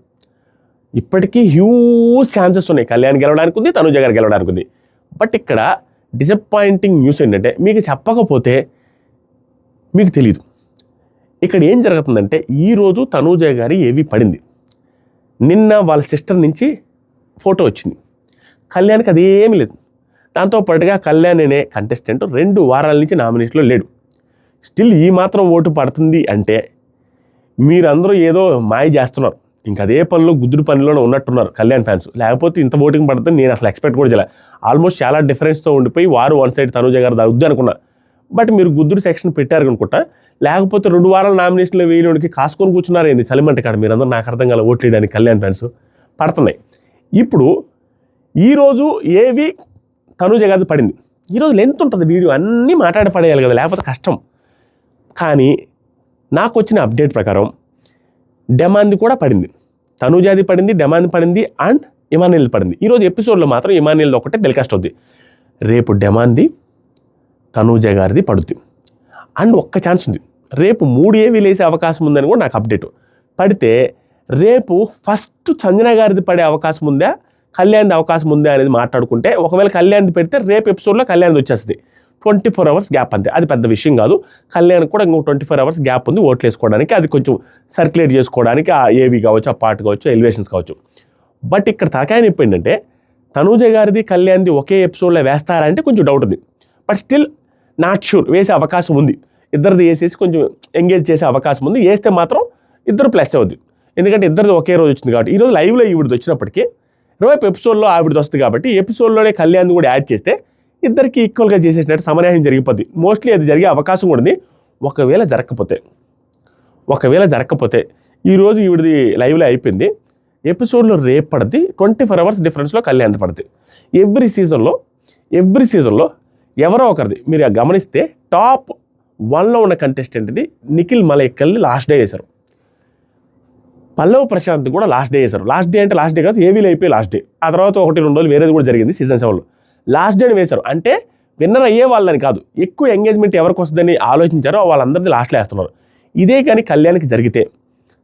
ఇప్పటికీ హ్యూజ్ ఛాన్సెస్ ఉన్నాయి. కళ్యాణ్ గెలవడానికి ఉంది, తనూజ గారు గెలవడానికి ఉంది. బట్ ఇక్కడ డిసప్పాయింటింగ్ న్యూస్ ఏంటంటే, మీకు చెప్పకపోతే మీకు తెలీదు. ఇక్కడ ఏం జరుగుతుందంటే, ఈరోజు తనూజ గారి ఏవి పడింది. నిన్న వాళ్ళ సిస్టర్ నుంచి ఫోటో వచ్చింది. కళ్యాణ్కి అదేమీ లేదు. దాంతోపాటుగా కళ్యాణ్ అనే కంటెస్టెంట్ 2 వారాల నుంచి నామినేషన్లో లేడు. స్టిల్ ఈ మాత్రం ఓటు పడుతుంది అంటే మీరందరూ ఏదో మాయ చేస్తున్నారు. ఇంకా అదే పనిలో గుద్దుడు పనిలోనే ఉన్నట్టున్నారు కళ్యాణ్ ఫ్యాన్స్. లేకపోతే ఇంత ఓటింగ్ పడుతుంది నేను అసలు ఎక్స్పెక్ట్ కూడా చేయలేదు. ఆల్మోస్ట్ చాలా డిఫరెన్స్తో ఉండిపోయి వారు 1 సైడ్ తనూజ గారు తగ్గుద్ది అనుకున్నా. బట్ మీరు గుద్దుడు సెక్షన్ పెట్టారు అనుకుంటా. లేకపోతే 2 వారాల నామినేషన్లో వేయడానికి కాసుకొని కూర్చున్నారు ఏంది చలిమంట కాడ. మీరందరూ నాకు అర్థం కాల ఓట్లు వేయడానికి కళ్యాణ్ ఫ్యాన్స్ పడుతున్నాయి. ఇప్పుడు ఈరోజు ఏవి తనూజ గారిది పడింది. ఈరోజు లెంత్ ఉంటుంది వీడియో, అన్నీ మాట్లాడి పడేయాలి కదా, లేకపోతే కష్టం. కానీ నాకు వచ్చిన అప్డేట్ ప్రకారం డెమాంది కూడా పడింది. తనూజాది పడింది, డెమాంది పడింది అండ్ ఇమానియల్ పడింది. ఈరోజు ఎపిసోడ్లో మాత్రం ఇమానియల్ ఒకటే టెలికాస్ట్ అవుద్ది. రేపు డెమాంది తనూజ గారిది పడుద్ది. అండ్ ఒక్క ఛాన్స్ ఉంది, రేపు 3 ఏవి లేసే అవకాశం ఉందని కూడా నాకు అప్డేట్. పడితే రేపు ఫస్ట్ సంజన గారిది పడే అవకాశం ఉందా, కళ్యాణ్ది అవకాశం ఉందా అనేది మాట్లాడుకుంటే, ఒకవేళ కళ్యాణ్ది పెడితే రేపు ఎపిసోడ్లో కళ్యాణ్ది వచ్చేస్తుంది. 24 అవర్స్ గ్యాప్ అంతే, అది పెద్ద విషయం కాదు. కళ్యాణ్ కూడా ఇంకో 24 అవర్స్ గ్యాప్ ఉంది ఓట్లు వేసుకోవడానికి. అది కొంచెం సర్క్యులేట్ చేసుకోవడానికి ఆ ఏవి కావచ్చు, ఆ పార్ట్ కావచ్చు, ఎలివేషన్స్ కావచ్చు. బట్ ఇక్కడ తలకాయ నొప్పి ఏంటంటే, తనూజ గారిది కళ్యాణ్ది ఒకే ఎపిసోడ్లో వేస్తారంటే కొంచెం డౌట్ ఉంది. బట్ స్టిల్ నాట్ షూర్, వేసే అవకాశం ఉంది. ఇద్దరిది వేసేసి కొంచెం ఎంగేజ్ చేసే అవకాశం ఉంది. వేస్తే మాత్రం ఇద్దరు ప్లస్ అవుద్ది. ఎందుకంటే ఇద్దరిది ఒకే రోజు వచ్చింది కాబట్టి. ఈరోజు లైవ్లో ఈవిడిది వచ్చినప్పటికీ రేపు ఎపిసోడ్లో ఆవిడది వస్తుంది కాబట్టి ఎపిసోడ్లోనే కళ్యాణ్ కూడా యాడ్ చేస్తే ఇద్దరికి ఈక్వల్గా చేసేసినట్టు సమన్యాయం జరిగిపోద్ది. మోస్ట్లీ అది జరిగే అవకాశం కూడా ఉంది. ఒకవేళ జరగకపోతే ఈరోజు ఈవిడిది లైవ్లో అయిపోయింది, ఎపిసోడ్లో రేపు పడుద్ది. 24 అవర్స్ డిఫరెన్స్లో కళ్యాణ్ పడుద్ది. ఎవ్రీ సీజన్లో ఎవరో ఒకరిది మీరు గమనిస్తే టాప్ 1లో ఉన్న కంటెస్టెంట్ది నిఖిల్ మలైకల్ని లాస్ట్ డే వేశారు. పల్లవ్ ప్రశాంత్ కూడా లాస్ట్ డే వేశారు. లాస్ట్ డే అంటే లాస్ట్ డే కాదు, ఏవీలో అయిపోయి లాస్ట్ డే. ఆ తర్వాత 1-2 రోజులు వేరేది కూడా జరిగింది సీజన్ 7లో. లాస్ట్ డేని వేశారు అంటే విన్నర్ అయ్యే వాళ్ళని కాదు, ఎక్కువ ఎంగేజ్మెంట్ ఎవరికి వస్తుందని ఆలోచించారో వాళ్ళందరినీ లాస్ట్లో వేస్తున్నారు. ఇదే కానీ కళ్యాణ్కి జరిగితే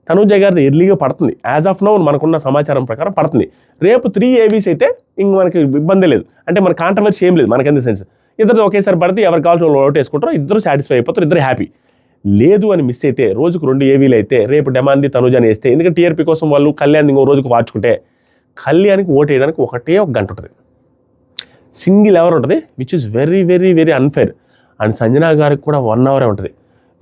తనూజ గారిది ఎర్లీగా పడుతుంది. యాజ్ ఆఫ్ నౌ మనకున్న సమాచారం ప్రకారం పడుతుంది. రేపు 3 ఏవీస్ అయితే ఇంక మనకి ఇబ్బంది లేదు. అంటే మన కాంట్రవర్సీ ఏం లేదు మనకి. ఎంత సెన్స్ ఇద్దరు ఒకేసారి పడితే ఎవరికి కావాల్సిన ఓటు వేసుకుంటారో ఇద్దరు సాటిస్ఫై అయిపోతారు, ఇద్దరు హ్యాపీ. లేదు అని మిస్ అయితే రోజుకు 2 ఏవీలు అయితే రేపు డెమాంది తనూజని వేస్తే, ఎందుకంటే టీఆర్పీ కోసం వాళ్ళు కళ్యాణ్ ఇంకో రోజుకు మార్చుకుంటే కళ్యాణ్కి ఓటు వేయడానికి ఒకటే ఒక గంట ఉంటుంది, సింగిల్ అవర్ ఉంటుంది, which is very very very unfair. And Sanjana గారికి కూడా 1 అవరే ఉంటుంది,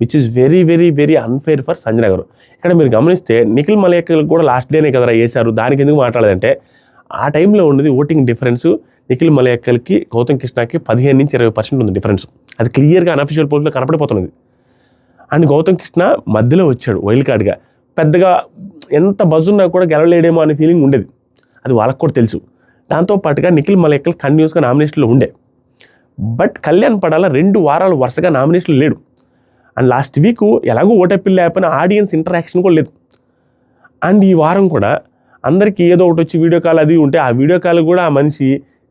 which is very very very unfair for Sanjana గారు. ఇక్కడ మీరు గమనిస్తే నిఖిల్ మలైకల్ కూడా లాస్ట్ డేనే కదరా వేశారు, దానికి ఎందుకు మాట్లాడదంటే ఆ టైంలో ఉన్నది ఓటింగ్ డిఫరెన్స్ నిఖిల్ మలైకల్కి గౌతమ్ కృష్ణకి 15 నుంచి 20% ఉంది డిఫరెన్స్. అది క్లియర్గా అన్అఫిషియల్ పోస్ట్లో కనపడిపోతున్నది. అండ్ గౌతమ్ కృష్ణ మధ్యలో వచ్చాడు వైల్డ్ కార్డ్గా. పెద్దగా ఎంత బజ్ ఉన్నా కూడా గెలవలేడేమో అనే ఫీలింగ్ ఉండేది, అది వాళ్ళకు కూడా తెలుసు. దాంతోపాటుగా నిఖిల్ మలైకల్ కంటిన్యూస్గా నామినేషన్లో ఉండే. బట్ కళ్యాణ్ పడాల 2 వారాలు వరుసగా నామినేషన్ లేడు. అండ్ లాస్ట్ వీక్ ఎలాగో ఓటపిల్ లేకపోయినా ఆడియన్స్ ఇంటరాక్షన్ కూడా లేదు. అండ్ ఈ వారం కూడా అందరికీ ఏదో ఒకటి వచ్చి వీడియో కాల్ అది ఉంటే ఆ వీడియో కాల్ కూడా ఆ మనిషి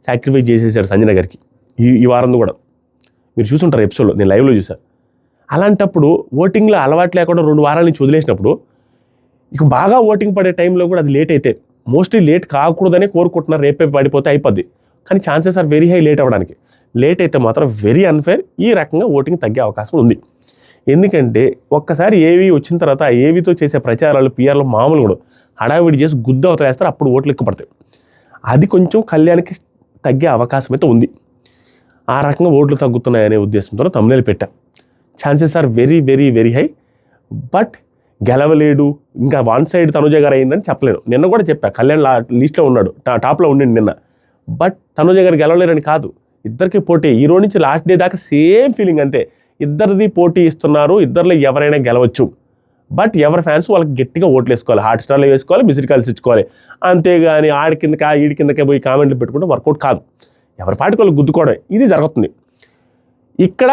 సాక్రిఫైస్ చేసేసాడు సంజన గారికి. ఈ వారం కూడా మీరు చూసుంటారు ఎపిసోడ్లో, నేను లైవ్లో చూసాను. అలాంటప్పుడు ఓటింగ్లో అలవాటు లేకుండా 2 వారాల నుంచి వదిలేసినప్పుడు ఇక బాగా ఓటింగ్ పడే టైంలో కూడా అది లేట్ అయితే, మోస్ట్లీ లేట్ కాకూడదనే కోరుకుంటున్నారు, రేపే పడిపోతే అయిపోద్ది. కానీ chances are very high late అవ్వడానికి. లేట్ అయితే మాత్రం వెరీ అన్ఫేర్, ఈ రకంగా ఓటింగ్ తగ్గే అవకాశం ఉంది. ఎందుకంటే ఒక్కసారి ఏవి వచ్చిన తర్వాత ఆ ఏవితో చేసే ప్రచారాలు పిఆర్లు మామూలు కూడా హడావిడి చేసి గుద్ద అవతలేస్తారు, అప్పుడు ఓట్లు ఎక్కువ పడతాయి. అది కొంచెం కళ్యాణ్కి తగ్గే అవకాశం అయితే ఉంది. ఆ రకంగా ఓట్లు తగ్గుతున్నాయనే ఉద్దేశంతో తమ్ముళ్ళు పెట్టా. Chances are very very very high. But గెలవలేడు, ఇంకా వన్ సైడ్ తనుజ గారు అయిందని చెప్పలేను. నిన్న కూడా చెప్పా, కళ్యాణ్ లిస్ట్లో ఉన్నాడు, టాప్లో ఉండండి నిన్న. బట్ తనుజ గారు గెలవలేరని కాదు, ఇద్దరికి పోటీ. ఈ రోజు నుంచి లాస్ట్ డే దాకా సేమ్ ఫీలింగ్ అంతే. ఇద్దరిది పోటీ ఇస్తున్నారు, ఇద్దరిలో ఎవరైనా గెలవచ్చు. బట్ ఎవరి ఫ్యాన్స్ వాళ్ళకి గట్టిగా ఓట్లు వేసుకోవాలి, హాట్ స్టార్లో వేసుకోవాలి, మిస్డ్ కాల్స్ ఇచ్చుకోవాలి. అంతేగాని ఆడి కిందకా ఈడి కిందకే పోయి కామెంట్లు పెట్టుకుంటే వర్కౌట్ కాదు. ఎవరి పాటికి వాళ్ళు గుద్దుకోవడం ఇది జరుగుతుంది. ఇక్కడ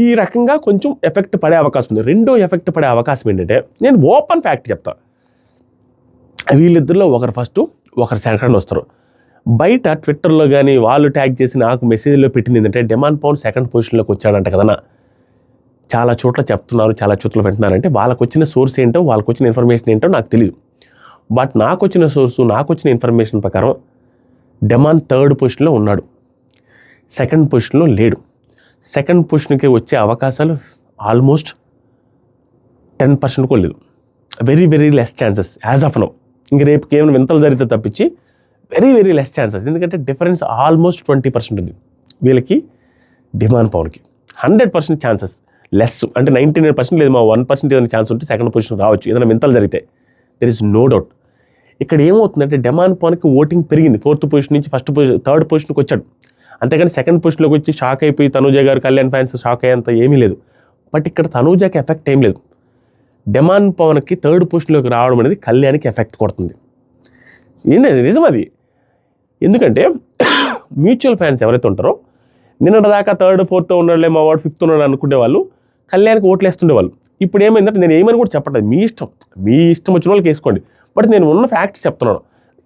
ఈ రకంగా కొంచెం ఎఫెక్ట్ పడే అవకాశం ఉంది. రెండో ఎఫెక్ట్ పడే అవకాశం ఏంటంటే, నేను ఓపెన్ ఫ్యాక్ట్ చెప్తా, వీళ్ళిద్దరిలో ఒకరు ఫస్ట్ ఒకరు సెకండ్ వస్తారు. బయట ట్విట్టర్లో కానీ వాళ్ళు ట్యాగ్ చేసి నాకు మెసేజ్లో పెట్టింది ఏంటంటే, డెమాన్ పవన్ సెకండ్ పొజిషన్లోకి వచ్చాడంట కదన్నా. చాలా చోట్ల చెప్తున్నారు, చాలా చోట్ల వింటున్నారంటే వాళ్ళకు వచ్చిన సోర్స్ ఏంటో, వాళ్ళకు వచ్చిన ఇన్ఫర్మేషన్ ఏంటో నాకు తెలియదు. బట్ నాకు వచ్చిన సోర్సు, నాకు వచ్చిన ఇన్ఫర్మేషన్ ప్రకారం డెమాన్ థర్డ్ పొజిషన్లో ఉన్నాడు, సెకండ్ పొజిషన్లో లేడు. సెకండ్ పొజిషన్కి వచ్చే అవకాశాలు ఆల్మోస్ట్ 10% కూడా లేదు. Very very less chances as of now. ఇంక రేపు కేవలం వింతలు జరిగితే తప్పించి వెరీ వెరీ లెస్ ఛాన్సెస్. ఎందుకంటే డిఫరెన్స్ ఆల్మోస్ట్ 20% ఉంది వీళ్ళకి, డెమాన్ పవర్కి 100% ఛాన్సెస్ లెస్. అంటే 99% లేదు, మా 1% ఏదైనా ఛాన్స్ ఉంటే సెకండ్ పొజిషన్ రావచ్చు ఏదైనా వింతలు జరిగితే. There is no doubt. ఇక్కడ ఏమవుతుందంటే డెమాన్ పవర్కి ఓటింగ్ పెరిగింది, 4th పొజిషన్ నుంచి థర్డ్ పొజిషన్కి వచ్చాడు. అంతేగాని సెకండ్ పొజిషన్లోకి వచ్చి షాక్ అయిపోయి తనూజ గారు కళ్యాణ్ ఫ్యాన్స్ షాక్ అయ్యేంత ఏమీ లేదు. బట్ ఇక్కడ తనూజకి ఎఫెక్ట్ ఏం లేదు. డెమాన్ పవన్కి థర్డ్ పొజిషన్లోకి రావడం అనేది కళ్యాణ్కి ఎఫెక్ట్ కొడుతుంది. ఏంటది నిజం అది. ఎందుకంటే మ్యూచువల్ ఫ్యాన్స్ ఎవరైతే ఉంటారో, నిన్నటి దాకా 3rd 4th ఉన్నాడులే మా వాడు 5th ఉన్నాడు అనుకునే వాళ్ళు కళ్యాణ్కి ఓట్లు వేస్తుండేవాళ్ళు. ఇప్పుడు ఏమైందంటే, నేను ఏమని కూడా చెప్పట్లేదు, మీ ఇష్టం వచ్చిన వాళ్ళకి వేసుకోండి. బట్ నేను ఉన్న ఫ్యాక్ట్స్ చెప్తున్నాను.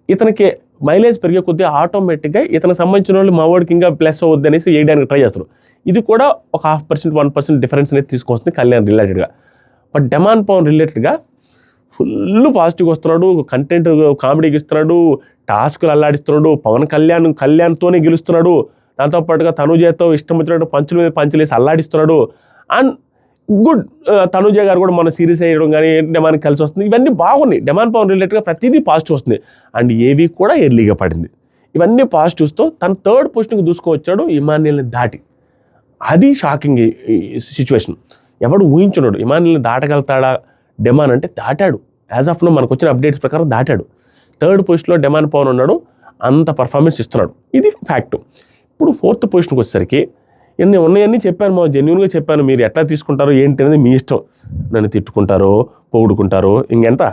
ఇతనికి మైలేజ్ పెరిగే కొద్దీ ఆటోమేటిక్గా ఇతనికి సంబంధించిన వాళ్ళు మా వాడికి ఇంకా ప్లస్ అవుద్ది అనేసి వేయడానికి ట్రై చేస్తారు. ఇది కూడా ఒక 0.5% 1% డిఫరెన్స్ అనేది తీసుకొస్తుంది కళ్యాణ్ రిలేటెడ్గా. బట్ డెమాన్ పవన్ రిలేటెడ్గా ఫుల్ పాజిటివ్గా వస్తున్నాడు, కంటెంట్ కామెడీకి ఇస్తున్నాడు, టాస్కులు అల్లాడిస్తున్నాడు, పవన్ కళ్యాణ్తోనే గెలుస్తున్నాడు. దాంతోపాటుగా తనుజతో ఇష్టం వచ్చినట్టు పంచుల మీద పంచులేసి అల్లాడిస్తున్నాడు. అండ్ గుడ్, తనుజ గారు కూడా మన సీరియస్ అయ్యడం కానీ డెమాన్కి కలిసి వస్తుంది. ఇవన్నీ బాగున్నాయి. డెమాన్ పవన్ రిలేటెడ్గా ప్రతిదీ పాజిటివ్ వస్తుంది. అండ్ ఏవి కూడా ఎర్లీగా పడింది. ఇవన్నీ పాజిటివ్స్తో తను థర్డ్ పొజిషన్కి దూసుకొచ్చాడు ఇమాన్యుయల్ని దాటి. అది షాకింగ్ సిచ్యువేషన్. ఎవడు ఊహించున్నాడు ఇమాన్యుయల్ని దాటగలుగుతాడా డెమాన్ అంటే? దాటాడు. యాజ్ ఆఫ్ నో మనకు వచ్చిన అప్డేట్స్ ప్రకారం దాటాడు. థర్డ్ పొజిషన్లో డెమాన్ పవన్ ఉన్నాడు, అంత పర్ఫార్మెన్స్ ఇస్తున్నాడు. ఇది ఫ్యాక్ట్. ఇప్పుడు 4th పొజిషన్కి వచ్చేసరికి ఎన్ని ఉన్నాయన్నీ చెప్పాను, మా జెన్యూన్గా చెప్పాను. మీరు ఎట్లా తీసుకుంటారో ఏంటి అనేది మీ ఇష్టం. నన్ను తిట్టుకుంటారో పొగుడుకుంటారో ఇంకెంత.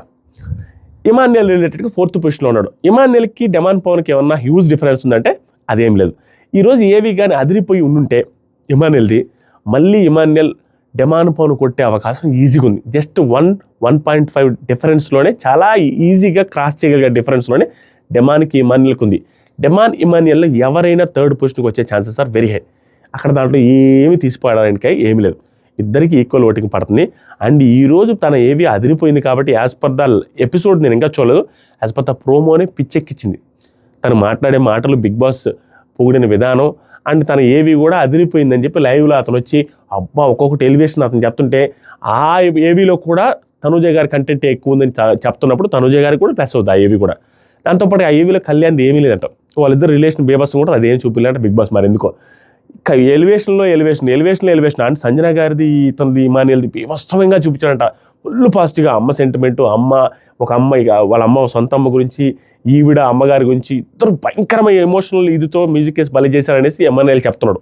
ఇమాన్యుయల్ రిలేటెడ్గా 4th పొజిషన్లో ఉన్నాడు. ఇమాన్యుయల్కి డెమాన్ పవన్కి ఏమన్నా హ్యూజ్ డిఫరెన్స్ ఉందంటే అదేం లేదు. ఈరోజు ఏవి కానీ అదిరిపోయి ఉండుంటే ఇమాన్యుయల్ది, మళ్ళీ ఇమాన్యుయల్ డెమాన్ పవన్ కొట్టే అవకాశం ఈజీగా ఉంది. జస్ట్ 1.5 డిఫరెన్స్లోనే, చాలా ఈజీగా క్రాస్ చేయగలిగే డిఫరెన్స్లోనే డెమాన్కి ఇమాన్యుయల్కి ఉంది. డెమాన్ ఇమాన్యుయల్లో ఎవరైనా థర్డ్ పొజిషన్కి వచ్చే ఛాన్సెస్ ఆర్ వెరీ హై. అక్కడ దాంట్లో ఏమి తీసిపోవడానికి ఏమీ లేదు. ఇద్దరికి ఈక్వల్ ఓటింగ్ పడుతుంది. అండ్ ఈరోజు తన ఏవి అదిరిపోయింది కాబట్టి యాజ్ పర్ ద ఎపిసోడ్ నేను ఇంకా చూడలేదు, యాజ్ పర్ ద ప్రోమోనే పిచ్చెక్కిచ్చింది. తను మాట్లాడే మాటలు, బిగ్ బాస్ పొగిడిన విధానం, అండ్ తన ఏవి కూడా అదిరిపోయిందని చెప్పి లైవ్లో అతను వచ్చి అబ్బా ఒక్కొక్కటి ఎలివేషన్ అతను చెప్తుంటే, ఆ ఏవీలో కూడా తనుజ గారి కంటెంట్ ఎక్కువ ఉందని చెప్తున్నప్పుడు తనుజ గారికి కూడా ప్లస్ అవుతుంది ఆ ఏవి కూడా. దాంతోపాటు ఆ ఏవీలో కళ్యాణ్ది ఏమీ లేదంట. వాళ్ళిద్దరు రిలేషన్ బేబస్ కూడా అదేం చూపిల్లంట బిగ్ బాస్. మరి ఎందుకో ఎలివేషన్లో ఎలివేషన్ అంటే సంజన గారిది ఇతనిది ఇమాన్యుయల్ది బీభత్సంగా చూపించాడంట. ఫుల్ పాజిటివ్గా అమ్మ సెంటిమెంటు, ఒక అమ్మాయి వాళ్ళ అమ్మ సొంత అమ్మ గురించి, ఈవిడ అమ్మగారి గురించి, ఇద్దరు భయంకరమైన ఎమోషనల్ ఇదితో మ్యూజిక్ వేసి బలి చేశారనేసి ఇమాన్యుయల్ చెప్తున్నాడు.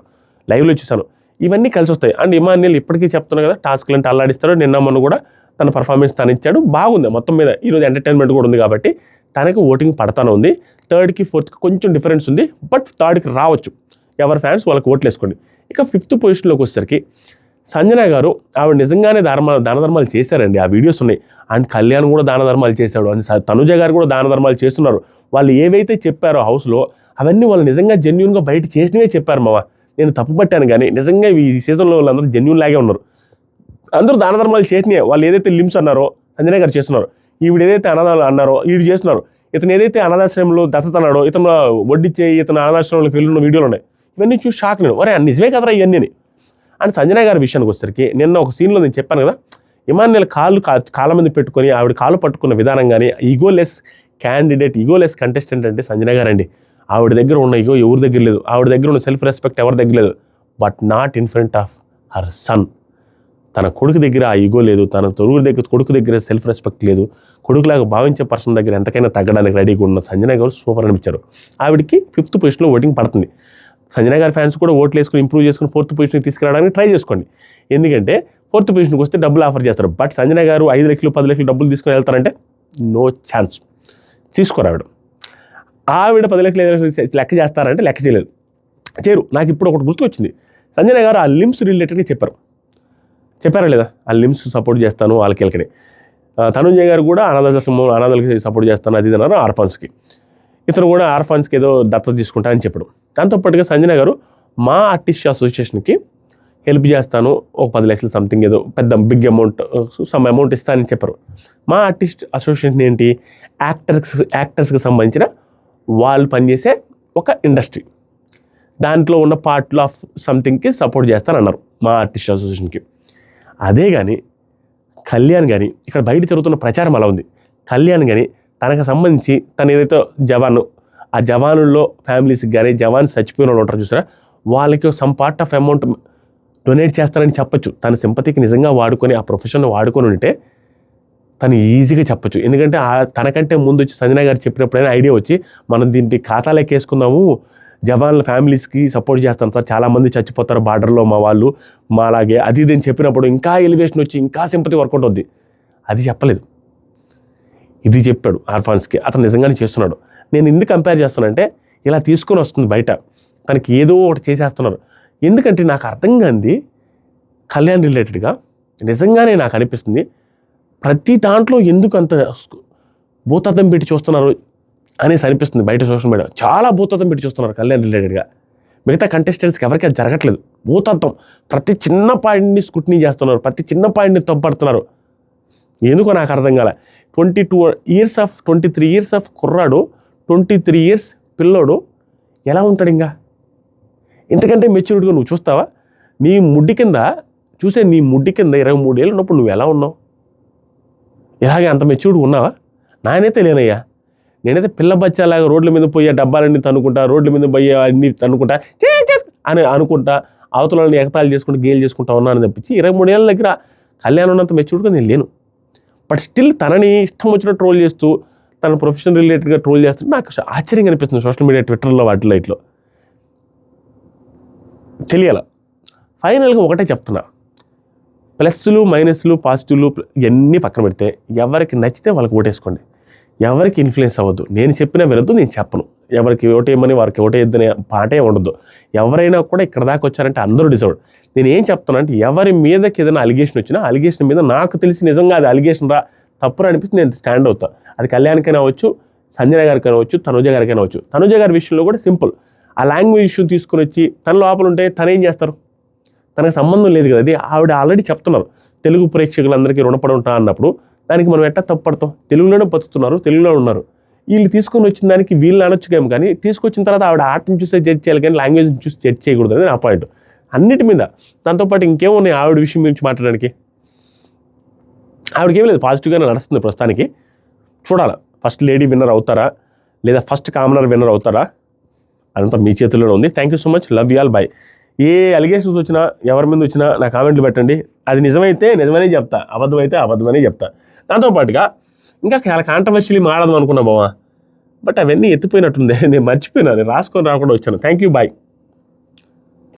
లైవ్లో చూశాను. ఇవన్నీ కలిసి వస్తాయి. అండ్ ఇమాన్యుయల్ ఇప్పటికీ చెప్తున్నాడు కదా, టాస్క్లు అంటే అల్లాడిస్తాడు. నిన్న మొన్న కూడా తన పర్ఫార్మెన్స్ తను ఇచ్చాడు, బాగుంది మొత్తం మీద. ఈరోజు ఎంటర్టైన్మెంట్ కూడా ఉంది కాబట్టి తనకి ఓటింగ్ పడతానే ఉంది. 3rd కి 4th కి కొంచెం డిఫరెన్స్ ఉంది, బట్ 3rd కి రావచ్చు. ఎవరి ఫ్యాన్స్ వాళ్ళకి ఓట్లు వేసుకోండి. ఇక 5th పొజిషన్లోకి వచ్చేసరికి సంజన గారు ఆవిడ నిజంగానే దాన ధర్మాలు చేశారండి. ఆ వీడియోస్ ఉన్నాయి. అండ్ కళ్యాణ్ కూడా దాన ధర్మాలు చేశాడు, అండ్ తనుజ గారు కూడా దాన ధర్మాలు చేస్తున్నారు. వాళ్ళు ఏవైతే చెప్పారో హౌస్లో అవన్నీ వాళ్ళు నిజంగా జెన్యూన్గా బయట చేసినవే చెప్పారు మామ. నేను తప్పు పట్టాను కానీ నిజంగా ఈ సీజన్లో వాళ్ళందరూ జెన్యూన్ లాగే ఉన్నారు. అందరూ దాన ధర్మాలు చేసినాయి. వాళ్ళు ఏదైతే లిమ్స్ అన్నారో సంజన గారు చేస్తున్నారు, ఈవిడ ఏదైతే అనాథాలు అన్నారో వీడు చేస్తున్నారు. ఇతను ఏదైతే అనాథాశ్రమంలో దత్తత అన్నాడో ఇతను వడ్డిచ్చే ఇతను అనాథాశ్రమంలోకి వెళ్ళిన వీడియోలు ఉన్నాయి. ఇవన్నీ చూసి షాక్ నేను, అరే నిజమే కదరా ఇవన్నీ. అండ్ సంజన గారి విషయానికి వచ్చేసరికి నిన్న ఒక సీన్లో నేను చెప్పాను కదా, ఇమాన్యుల్ కాళ్ళ మీద పెట్టుకొని ఆవిడ కాళ్ళు పట్టుకున్న విధానం కానీ ఈగోలెస్ క్యాండిడేట్, ఈగోలెస్ కంటెస్టెంట్ అంటే సంజన గారు అండి. ఆవిడ దగ్గర ఉన్న ఈగో ఎవరి దగ్గర లేదు, ఆవిడ దగ్గర ఉన్న సెల్ఫ్ రెస్పెక్ట్ ఎవరి దగ్గర లేదు. But not in front of her son. తన కొడుకు దగ్గర ఆ ఈగో లేదు, తన కొడుకు దగ్గర సెల్ఫ్ రెస్పెక్ట్ లేదు. కొడుకులాగా భావించే పర్సన్ దగ్గర ఎంతకైనా తగ్గడానికి రెడీగా ఉన్న సంజన గారు సూపర్ అనిపించారు. ఆవిడకి 5th పొజిషన్లో ఓటింగ్ పడుతుంది. సంజన గారి ఫ్యాన్స్ కూడా ఓట్లు వేసుకుని ఇంప్రూవ్ చేసుకుని 4th పొజిషన్కి తీసుకురావడానికి ట్రై చేసుకోండి. ఎందుకంటే 4th పొజిషన్కి వస్తే డబ్బులు ఆఫర్ చేస్తారు. బట్ సంజన గారు 5 లక్షలు 10 లక్షలు డబ్బులు తీసుకుని వెళ్తారంటే నో ఛాన్స్. తీసుకోరు. ఆవిడ 10 లక్షలు 5 లక్షలు లెక్క చేస్తారంటే లెక్క చేయలేదు, చేయరు. నాకు ఇప్పుడు ఒకటి గుర్తు వచ్చింది. సంజన గారు ఆ లిమ్స్ రిలేటెడ్గా చెప్పారా లేదా, ఆ లిమ్స్ సపోర్ట్ చేస్తాను వాళ్ళకి వెళ్ళకనే. తనుజ గారు కూడా అనాథాలకి సపోర్ట్ చేస్తాను అది అన్నారు ఆర్ఫాన్స్కి. ఇతను కూడా ఆర్ఫాన్స్కి ఏదో దత్తత తీసుకుంటా అని చెప్పడం. దాంతోపాటుగా సంజన గారు మా ఆర్టిస్ట్ అసోసియేషన్కి హెల్ప్ చేస్తాను, ఒక 10 లక్షలు సంథింగ్ ఏదో పెద్ద బిగ్ అమౌంట్ సమ్ అమౌంట్ ఇస్తానని చెప్పారు. మా ఆర్టిస్ట్ అసోసియేషన్ ఏంటి, యాక్టర్స్కి సంబంధించిన వాళ్ళు పనిచేసే ఒక ఇండస్ట్రీ, దాంట్లో ఉన్న పార్ట్లు ఆఫ్ సంథింగ్కి సపోర్ట్ చేస్తానన్నారు మా ఆర్టిస్ట్ అసోసియేషన్కి. అదే కానీ కళ్యాణ్ కానీ ఇక్కడ బయట జరుగుతున్న ప్రచారం అలా ఉంది. కళ్యాణ్ కానీ తనకు సంబంధించి తను ఏదైతే ఆ జవానుల్లో ఫ్యామిలీస్కి కానీ జవాన్స్ చచ్చిపోయిన వాళ్ళు ఉంటారు చూసారా, వాళ్ళకి some part of amount donate చేస్తారని చెప్పచ్చు. తన సింపతికి నిజంగా వాడుకొని ఆ ప్రొఫెషన్ వాడుకొని ఉంటే తను ఈజీగా చెప్పచ్చు. ఎందుకంటే తనకంటే ముందు వచ్చి సంజన గారు చెప్పినప్పుడైనా ఐడియా వచ్చి మనం దీన్ని ఖాతాలోకి వేసుకుందాము, జవాన్ల ఫ్యామిలీస్కి సపోర్ట్ చేస్తాం సార్, చాలామంది చచ్చిపోతారు బార్డర్లో మా వాళ్ళు మా అలాగే అది ఇది అని చెప్పినప్పుడు ఇంకా ఎలివేషన్ వచ్చి ఇంకా సింపతి వర్కౌట్ అవుద్ది. అది చెప్పలేదు, ఇది చెప్పాడు ఆర్ఫాన్స్కి. అతను నిజంగానే చేస్తున్నాడు. నేను ఎందుకు కంపేర్ చేస్తానంటే ఇలా తీసుకొని వస్తుంది బయట, తనకి ఏదో ఒకటి చేసేస్తున్నారు. ఎందుకంటే నాకు అర్థం కాంది కళ్యాణ్ రిలేటెడ్గా నిజంగానే నాకు అనిపిస్తుంది ప్రతి దాంట్లో ఎందుకు అంత భూతద్దం పెట్టి చూస్తున్నారు అనేసి అనిపిస్తుంది. బయట సోషల్ మీడియా చాలా భూతద్దం పెట్టి చూస్తున్నారు కళ్యాణ్ రిలేటెడ్గా. మిగతా కంటెస్టెంట్స్కి ఎవరికి అది జరగట్లేదు. భూతద్దం ప్రతి చిన్న పాయింట్ని స్కుట్నీ చేస్తున్నారు, ప్రతి చిన్న పాయింట్ని తప్పడుతున్నారు. ఎందుకో నాకు అర్థం కాలే. 23 ఇయర్స్ ఆఫ్ కుర్రాడు, 23 ఇయర్స్ పిల్లోడు ఎలా ఉంటాడు ఇంకా? ఇంతకంటే మెచ్యూరిటీగా నువ్వు చూస్తావా? నీ ముడ్డి కింద 23 ఏళ్ళు ఉన్నప్పుడు నువ్వు ఎలా ఉన్నావు? ఇలాగే అంత మెచ్యూరిటీ ఉన్నావా? నానైతే లేనయ్యా. నేనైతే పిల్ల బచ్చాలాగా రోడ్ల మీద పోయే డబ్బాలన్నీ తన్నుకుంటా, రోడ్ల మీద పోయే అన్ని తన్నుకుంటా అని అనుకుంటా, అవతలని ఎగతాలు చేసుకుంటూ గేలు చేసుకుంటా ఉన్నానని తప్పించి 23 ఏళ్ళ దగ్గర కళ్యాణ్ ఉన్నంత మెచ్యూరిటీగా నేను లేను. బట్ స్టిల్ తనని ఇష్టం వచ్చినట్టు ట్రోల్ చేస్తూ, తన ప్రొఫెషన్ రిలేటెడ్గా ట్రోల్ చేస్తుంటే నాకు ఆశ్చర్యంగా అనిపిస్తుంది. సోషల్ మీడియా ట్విట్టర్లో వాటిలో ఇట్లో తెలియాల. ఫైనల్గా ఒకటే చెప్తున్నా, ప్లస్లు మైనస్లు పాజిటివ్లు ఇవన్నీ పక్కన పెడితే ఎవరికి నచ్చితే వాళ్ళకి ఓటేసుకోండి, ఎవరికి ఇన్ఫ్లుయెన్స్ అవ్వద్దు. నేను చెప్పిన వినద్దు, నేను చెప్పను. ఎవరికి ఓటేయమని వారికి ఓటేయద్దని పాటే ఉండదు. ఎవరైనా కూడా ఇక్కడ దాకా వచ్చారంటే అందరూ డిసైడ్. నేను ఏం చెప్తున్నా అంటే ఎవరి మీదకి ఏదైనా అలిగేషన్ వచ్చినా అలిగేషన్ మీద నాకు తెలిసి నిజంగా అది అలిగేషన్ తప్పురా అనిపిస్తే నేను స్టాండ్ అవుతా. అది కళ్యాణ్కైనా అవ్వచ్చు, సంజన గారికైనా అవ్వచ్చు, తనుజ గారికైనా అవ్వచ్చు. తనుజ గారి విషయంలో కూడా సింపుల్, ఆ లాంగ్వేజ్ ఇష్యూ తీసుకుని వచ్చి తన లోపల ఉంటే తనేం చేస్తారు? తనకు సంబంధం లేదు కదా. అది ఆవిడ ఆల్రెడీ చెప్తున్నారు, తెలుగు ప్రేక్షకులందరికీ రుణపడి ఉంటా అన్నప్పుడు దానికి మనం ఎట్టా తప్పుపడతాం? తెలుగులోనే బతుకుతున్నారు, తెలుగులో ఉన్నారు. వీళ్ళు తీసుకొని వచ్చిన దానికి వీళ్ళని అనొచ్చుకేమో, కానీ తీసుకొచ్చిన తర్వాత ఆవిడ ఆర్ట్ని చూసే జడ్జ్ చేయాలి కానీ లాంగ్వేజ్ని చూసి జడ్జ్ చేయకూడదు అనేది నా పాయింట్. అన్నిటి మీద దాంతోపాటు ఇంకేమున్నాయి ఆవిడ విషయం గురించి మాట్లాడడానికి? ఆవిడకేమీ లేదు, పాజిటివ్గానే నడుస్తుంది ప్రస్తుతానికి. చూడాలి ఫస్ట్ లేడీ విన్నర్ అవుతారా లేదా ఫస్ట్ కామనర్ విన్నర్ అవుతారా, అదంతా మీ చేతుల్లోనే ఉంది. Thank you so much, love you all, by. A allegations వచ్చినా ఎవరి మీద వచ్చినా నా కామెంట్లు పెట్టండి. అది నిజమైతే నిజమనే చెప్తా, అబద్ధమైతే అబద్ధమనే చెప్తా. దాంతోపాటుగా ఇంకా చాలా కాంట్రవర్షియలీ మాడదాం అనుకున్నా బావా, బట్ అవన్నీ ఎత్తిపోయినట్టుంది. నేను మర్చిపోయినా, నేను రాసుకొని రాకుండా వచ్చాను. Thank you, bye.